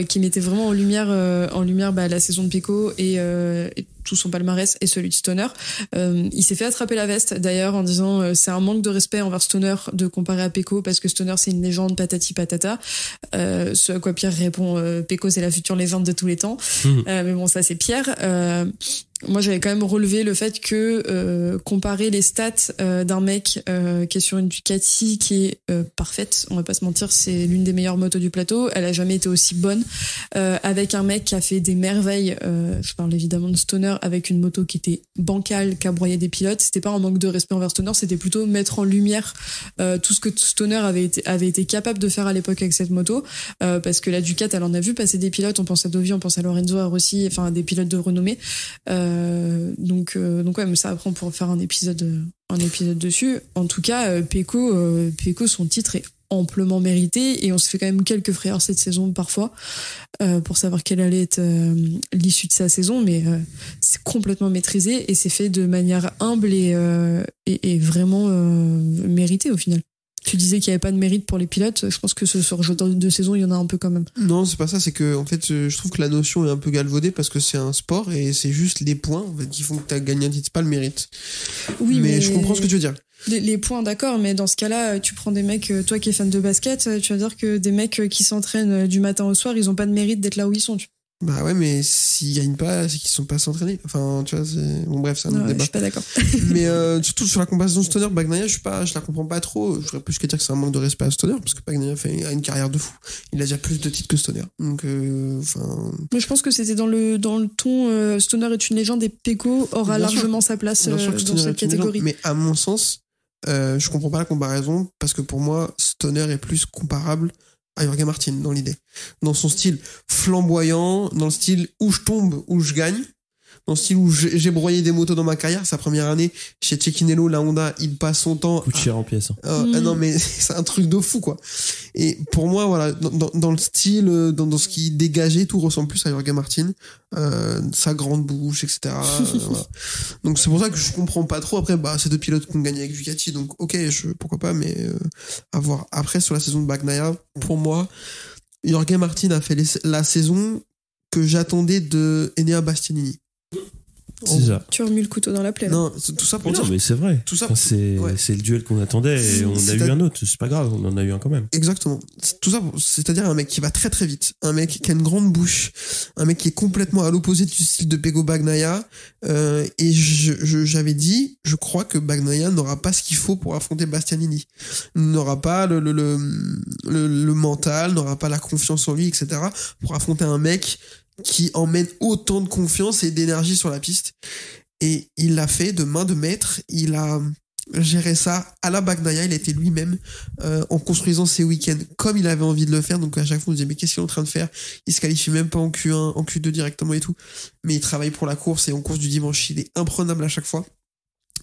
qui mettait vraiment en lumière la saison de Pecco et tout son palmarès et celui de Stoner. Il s'est fait attraper la veste d'ailleurs en disant c'est un manque de respect envers Stoner de comparer à Pecco parce que Stoner c'est une légende patati patata. Ce à quoi Pierre répond Pecco c'est la future légende de tous les temps. Mais bon, ça c'est Pierre. Moi, j'avais quand même relevé le fait que comparer les stats d'un mec qui est sur une Ducati qui est parfaite, on va pas se mentir, c'est l'une des meilleures motos du plateau, elle a jamais été aussi bonne, avec un mec qui a fait des merveilles, je parle évidemment de Stoner, avec une moto qui était bancale, qui a broyé des pilotes. C'était pas un manque de respect envers Stoner, c'était plutôt mettre en lumière tout ce que Stoner avait été capable de faire à l'époque avec cette moto, parce que la Ducati, elle en a vu passer des pilotes, on pense à Dovi, on pense à Lorenzo, à Rossi, enfin des pilotes de renommée. Donc ouais, mais ça apprend pour faire un épisode dessus. En tout cas, Pecco, son titre est amplement mérité et on se fait quand même quelques frayeurs cette saison parfois pour savoir quelle allait être l'issue de sa saison, mais c'est complètement maîtrisé et c'est fait de manière humble et vraiment mérité au final. Tu disais qu'il n'y avait pas de mérite pour les pilotes. Je pense que ce genre de saison, il y en a un peu quand même. Non, c'est pas ça. C'est que, en fait, je trouve que la notion est un peu galvaudée parce que c'est un sport et c'est juste les points en fait, qui font que tu as gagné un titre, c'est pas le mérite. Oui, mais je comprends ce que tu veux dire. Les points, d'accord, mais dans ce cas-là, tu prends des mecs, toi qui es fan de basket, tu vas dire que des mecs qui s'entraînent du matin au soir, ils ont pas de mérite d'être là où ils sont. Bah ouais, mais s'ils gagnent pas, c'est qu'ils sont pas s'entraîner. Enfin, tu vois, c'est... Bon, bref, c'est un autre débat. Je suis pas d'accord. Mais surtout sur la comparaison Stoner-Bagnaia, je la comprends pas trop. Je voudrais plus que dire que c'est un manque de respect à Stoner, parce que Bagnaia a une carrière de fou. Il a déjà plus de titres que Stoner. Donc, enfin... Mais je pense que c'était dans le ton Stoner est une légende et Pecco aura largement sa place dans cette catégorie. Mais à mon sens, je comprends pas la comparaison, parce que pour moi, Stoner est plus comparable à Jorge Martin dans l'idée, dans son style flamboyant, dans le style où je tombe, où je gagne, dans le style où j'ai broyé des motos dans ma carrière. Sa première année chez Cecchinello, la Honda, il passe son temps coûte cher en pièces. non mais c'est un truc de fou quoi. Et pour moi voilà, dans le style, dans ce qui dégageait, tout ressemble plus à Jorge Martin, sa grande bouche, etc. Voilà. Donc c'est pour ça que je comprends pas trop. Après c'est deux pilotes qui ont gagné avec Ducati, donc ok, pourquoi pas, mais à voir. Après sur la saison de Bagnaia, pour moi Jorge Martin a fait la saison que j'attendais de Enea Bastianini. C'est ça. Tu remues le couteau dans la plaie. Non, tout ça pour dire. Non, mais c'est vrai. Tout ça, c'est le duel qu'on attendait et on a eu un autre. C'est pas grave, on en a eu un quand même. Exactement. Tout ça, c'est-à-dire un mec qui va très très vite, un mec qui a une grande bouche, un mec qui est complètement à l'opposé du style de Pecco Bagnaia. Et j'avais dit, je crois que Bagnaia n'aura pas ce qu'il faut pour affronter Bastianini. N'aura pas le mental, n'aura pas la confiance en lui, etc. pour affronter un mec qui emmène autant de confiance et d'énergie sur la piste. Et il l'a fait de main de maître. Il a géré ça à la Bagnaia. Il a été lui-même en construisant ses week-ends comme il avait envie de le faire. Donc à chaque fois on se disait mais qu'est-ce qu'il est en train de faire? Il se qualifie même pas en Q1, en Q2 directement et tout. Mais il travaille pour la course et en course du dimanche il est imprenable à chaque fois.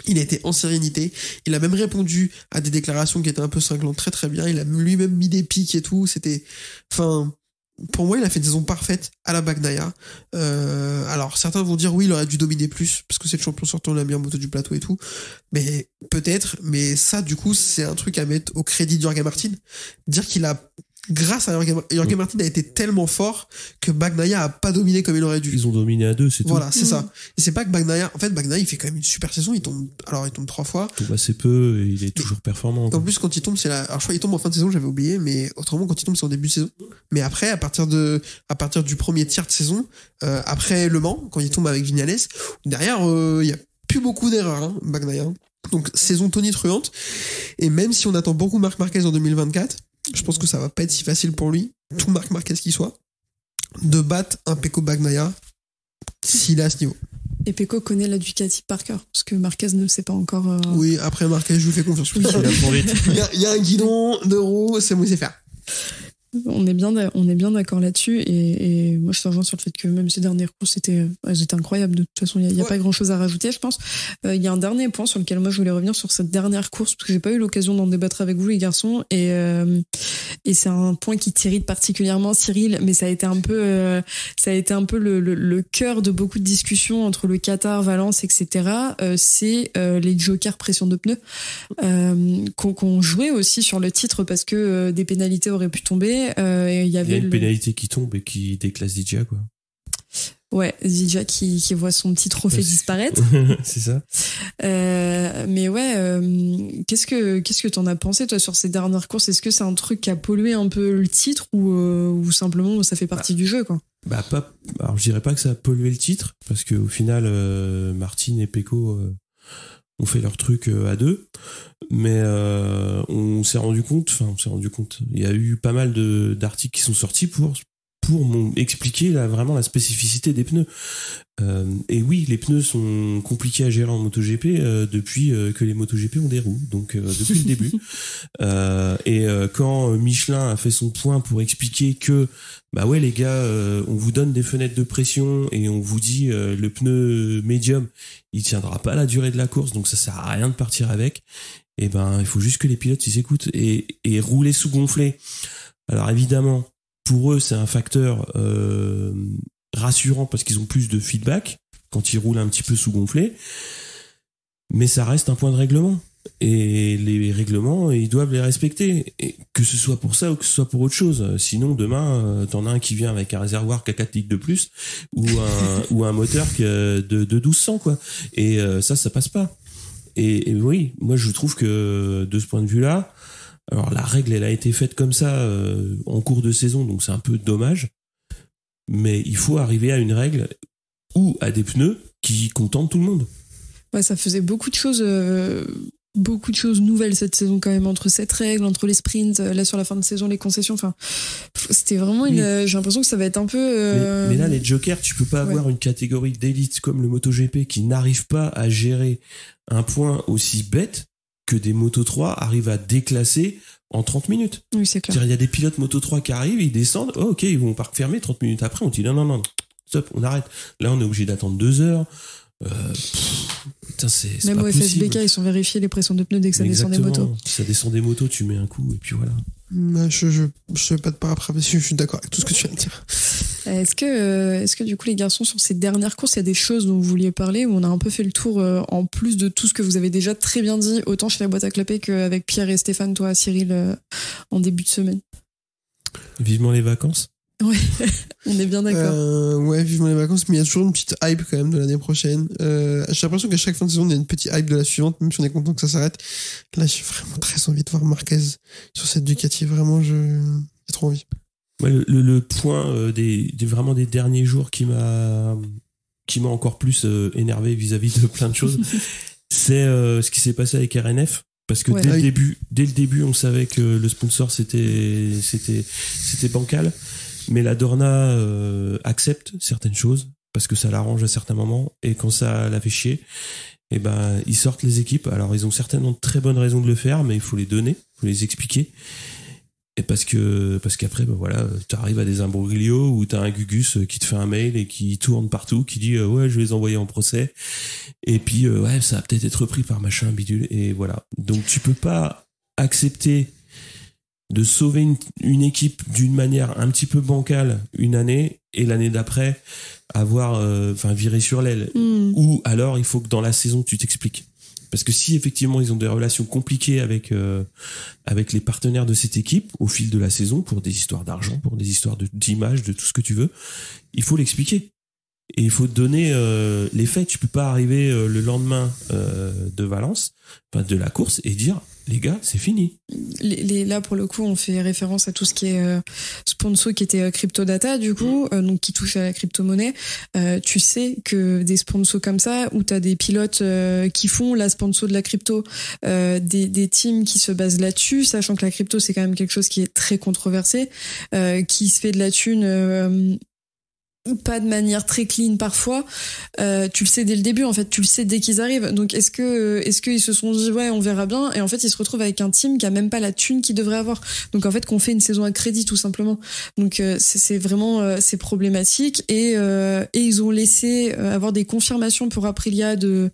Il a été en sérénité. Il a même répondu à des déclarations qui étaient un peu cinglantes très très bien. Il a lui-même mis des pics et tout. C'était... Enfin... Pour moi, il a fait une saison parfaite à la Bagnaia. Alors, certains vont dire oui, il aurait dû dominer plus, parce que c'est le champion sortant de la meilleure moto du plateau et tout. Mais peut-être, mais ça, du coup, c'est un truc à mettre au crédit de Jorge Martin. Dire qu'il a, grâce à Jorge Martin, a été tellement fort que Bagnaia a pas dominé comme il aurait dû. Ils ont dominé à deux, c'est tout. Voilà, c'est ça. Et c'est pas que Bagnaia, en fait, Bagnaia, il fait quand même une super saison. Il tombe 3 fois. Il tombe assez peu et il est toujours performant. En plus, quand il tombe, alors je crois qu'il tombe en fin de saison, j'avais oublié, mais autrement, quand il tombe, c'est en début de saison. Mais après, à partir du premier tiers de saison, après Le Mans, quand il tombe avec Vignales, derrière, il y a plus beaucoup d'erreurs, Bagnaia. Donc, saison tonitruante. Et même si on attend beaucoup Marc Marquez en 2024, je pense que ça va pas être si facile pour lui, tout Marc Marquez qu'il soit, de battre un Pecco Bagnaia s'il est à ce niveau. Et Pecco connaît la Ducati par cœur, parce que Marquez ne le sait pas encore. Oui, après Marquez, je lui fais confiance. Oui. Il y a un guidon de roue, c'est moi qui sais faire. On est bien d'accord là-dessus et moi je te rejoins sur le fait que même ces dernières courses elles étaient incroyables. De toute façon il y a pas grand chose à rajouter je pense. Il y a un dernier point sur lequel moi je voulais revenir sur cette dernière course parce que j'ai pas eu l'occasion d'en débattre avec vous les garçons et c'est un point qui t'irrite particulièrement Cyril, mais ça a été un peu le cœur de beaucoup de discussions entre le Qatar, Valence, etc. C'est les jokers pression de pneus qu'on jouait aussi sur le titre parce que des pénalités auraient pu tomber. Il y a une pénalité qui tombe et qui déclasse Digia quoi. Ouais, Zidja qui voit son petit trophée disparaître. C'est ça. Mais ouais, qu'est-ce que t'en as pensé toi sur ces dernières courses? Est-ce que c'est un truc qui a pollué un peu le titre ou simplement ça fait partie du jeu quoi? Alors je dirais pas que ça a pollué le titre parce que au final Martin et Pecco ont fait leur truc à deux, mais on s'est rendu compte, il y a eu pas mal d'articles qui sont sortis pour expliquer vraiment la spécificité des pneus. Et oui, les pneus sont compliqués à gérer en MotoGP depuis que les MotoGP ont des roues, donc depuis le début. Quand Michelin a fait son point pour expliquer que bah ouais les gars, on vous donne des fenêtres de pression et on vous dit le pneu médium il tiendra pas la durée de la course, donc ça sert à rien de partir avec. Et ben il faut juste que les pilotes ils s'écoutent et rouler sous gonflé. Alors évidemment pour eux, c'est un facteur rassurant parce qu'ils ont plus de feedback quand ils roulent un petit peu sous gonflé. Mais ça reste un point de règlement. Et les règlements, ils doivent les respecter. Et que ce soit pour ça ou que ce soit pour autre chose. Sinon, demain, t'en as un qui vient avec un réservoir qui a 4 litres de plus ou un moteur de 1200, quoi. Et ça passe pas. Et oui, moi, je trouve que de ce point de vue-là, alors la règle elle a été faite comme ça en cours de saison, donc c'est un peu dommage, mais il faut arriver à une règle ou à des pneus qui contentent tout le monde. Ouais, ça faisait beaucoup de choses nouvelles cette saison quand même, entre cette règle, entre les sprints, là sur la fin de saison les concessions, enfin c'était vraiment j'ai l'impression que ça va être un peu mais là les jokers, tu peux pas avoir une catégorie d'élite comme le MotoGP qui n'arrive pas à gérer un point aussi bête que des Moto 3 arrivent à déclasser en 30 minutes. Oui, c'est clair. Il y a des pilotes Moto 3 qui arrivent, ils descendent, ok, ils vont au parc fermé, 30 minutes après, on dit non, stop, on arrête. Là, on est obligé d'attendre 2 heures. Putain, c'est même pas au possible. FSBK, ils sont vérifiés les pressions de pneus dès que ça descend des motos. Si ça descend des motos, tu mets un coup et puis voilà. Je sais pas de part après, parce que je suis d'accord avec tout ce que tu viens de dire. Est-ce que du coup les garçons sur ces dernières courses, il y a des choses dont vous vouliez parler où on a un peu fait le tour en plus de tout ce que vous avez déjà très bien dit, autant chez la boîte à clapper qu'avec Pierre et Stéphane, toi Cyril, en début de semaine? Vivement les vacances. Ouais, on est bien d'accord. Ouais, vivement les vacances, mais il y a toujours une petite hype quand même de l'année prochaine. J'ai l'impression qu'à chaque fin de saison, il y a une petite hype de la suivante, même si on est content que ça s'arrête. Là, j'ai vraiment très envie de voir Marquez sur cette Ducati. Vraiment, j'ai trop envie. Ouais, le point vraiment des derniers jours qui m'a encore plus énervé vis-à-vis de plein de choses, c'est ce qui s'est passé avec RNF. Parce que dès le début, on savait que le sponsor c'était bancal. Mais la Dorna accepte certaines choses parce que ça l'arrange à certains moments, et quand ça la fait chier, et ben ils sortent les équipes. Alors ils ont certainement de très bonnes raisons de le faire, mais il faut les donner, il faut les expliquer. Et parce qu'après ben voilà, t'arrives à des imbroglios où t'as un Gugus qui te fait un mail et qui tourne partout, qui dit ouais, je vais les envoyer en procès, et puis ouais, ça va peut-être être repris par machin bidule, et voilà. Donc tu peux pas accepter de sauver une équipe d'une manière un petit peu bancale une année, et l'année d'après avoir virer sur l'aile. Ou alors il faut que dans la saison tu t'expliques, parce que si effectivement ils ont des relations compliquées avec les partenaires de cette équipe au fil de la saison, pour des histoires d'argent, pour des histoires d'image, de tout ce que tu veux, il faut l'expliquer. Et il faut donner les faits. Tu peux pas arriver le lendemain de Valence, de la course, et dire les gars, c'est fini. Là, pour le coup, on fait référence à tout ce qui est sponsor qui était CryptoData, du coup, donc qui touche à la crypto-monnaie. Tu sais que des sponsors comme ça, où t'as des pilotes qui font la sponsor de la crypto, des teams qui se basent là-dessus, sachant que la crypto, c'est quand même quelque chose qui est très controversé, qui se fait de la thune pas de manière très clean parfois, tu le sais dès le début, en fait, tu le sais dès qu'ils arrivent. Donc est-ce qu'ils se sont dit ouais, on verra bien, et en fait ils se retrouvent avec un team qui a même pas la thune qu'ils devraient avoir, donc en fait qu'on fait une saison à crédit tout simplement. Donc c'est vraiment c'est problématique, et ils ont laissé avoir des confirmations pour Aprilia de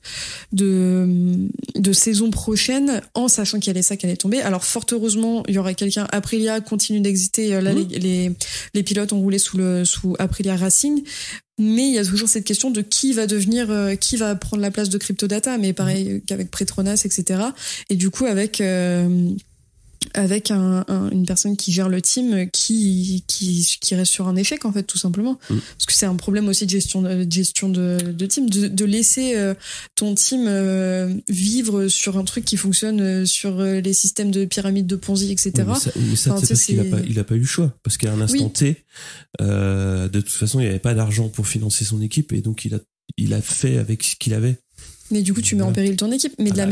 saison prochaine, en sachant qu'il y a les sacs qui allaient tomber. Alors fort heureusement, il y aura quelqu'un. Aprilia continue d'exister, là les pilotes ont roulé sous Aprilia Racing, mais il y a toujours cette question de qui va prendre la place de CryptoData, mais pareil qu'avec Petronas, etc. Et du coup avec avec une personne qui gère le team qui reste sur un échec en fait tout simplement parce que c'est un problème aussi de gestion de team de laisser ton team vivre sur un truc qui fonctionne sur les systèmes de pyramide de Ponzi etc. Mais ça c'est parce qu'il a pas eu le choix parce qu'à un instant T de toute façon il y avait pas d'argent pour financer son équipe et donc il a fait avec ce qu'il avait. Mais du coup, tu mets en péril ton équipe. Mais de la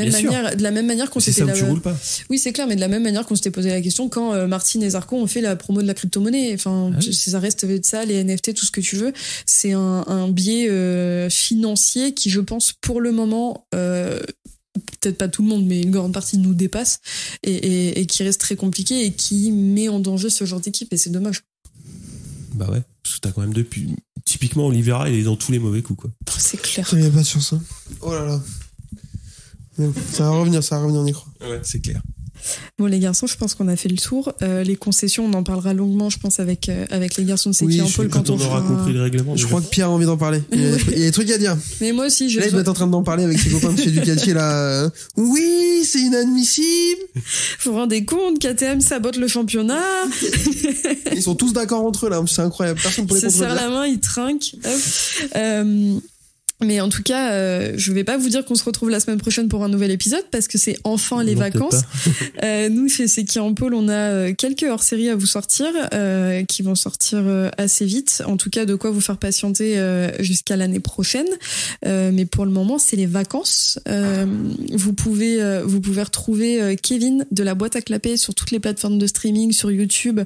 même manière qu'on s'était... C'est ça où tu roules pas. Oui, c'est clair, mais de la même manière qu'on s'était posé la question quand Martin et Zarco ont fait la promo de la crypto-monnaie. Enfin, ça reste de ça, les NFT, tout ce que tu veux. C'est un biais financier qui, je pense, pour le moment... peut-être pas tout le monde, mais une grande partie nous dépasse et qui reste très compliqué et qui met en danger ce genre d'équipe. Et c'est dommage. Bah ouais, parce que t'as quand même typiquement Oliveira, il est dans tous les mauvais coups, quoi. C'est clair. Il n'y a pas sur ça. Oh là là. Ça va revenir, on y croit. Ouais, c'est clair. Bon, les garçons, je pense qu'on a fait le tour. Les concessions, on en parlera longuement, je pense, avec les garçons de Seki en Paul quand on aura compris le règlement. Je crois que Pierre a envie d'en parler. Il y a des trucs à dire. Mais moi aussi, là, il doit être en train d'en parler avec ses copains de chez Ducati, là. Oui, c'est inadmissible. Vous vous rendez compte, KTM sabote le championnat. Ils sont tous d'accord entre eux, là. C'est incroyable. Personne pour les contredire. Ils se serrent la main, ils trinquent. Mais en tout cas, je vais pas vous dire qu'on se retrouve la semaine prochaine pour un nouvel épisode parce que c'est enfin les vacances. Nous, chez Seki en Pôle, on a quelques hors-séries à vous sortir qui vont sortir assez vite. En tout cas, de quoi vous faire patienter jusqu'à l'année prochaine. Mais pour le moment, c'est les vacances. Vous pouvez retrouver Kevin de la boîte à clapper sur toutes les plateformes de streaming, sur YouTube,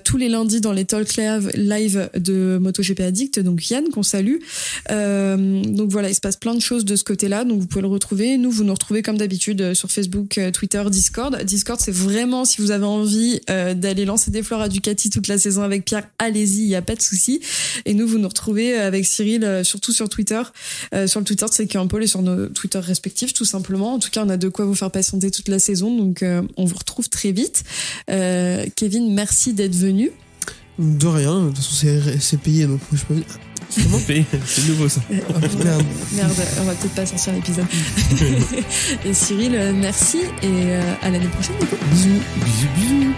tous les lundis dans les talk live de MotoGP Addict. Donc Yann, qu'on salue. Donc voilà, il se passe plein de choses de ce côté-là, donc vous pouvez le retrouver. Nous, vous nous retrouvez comme d'habitude sur Facebook, Twitter, Discord. Discord, c'est vraiment, si vous avez envie d'aller lancer des fleurs à Ducati toute la saison avec Pierre, allez-y, il n'y a pas de souci. Et nous, vous nous retrouvez avec Cyril, surtout sur Twitter. Sur le Twitter de Seki en Pôle et sur nos Twitter respectifs, tout simplement. En tout cas, on a de quoi vous faire patienter toute la saison, donc on vous retrouve très vite. Kevin, merci d'être venu. De rien, de toute façon, c'est payé, donc je peux... C'est nouveau ça. Merde, on va peut-être pas sortir l'épisode. Et Cyril, merci et à l'année prochaine. Bisous.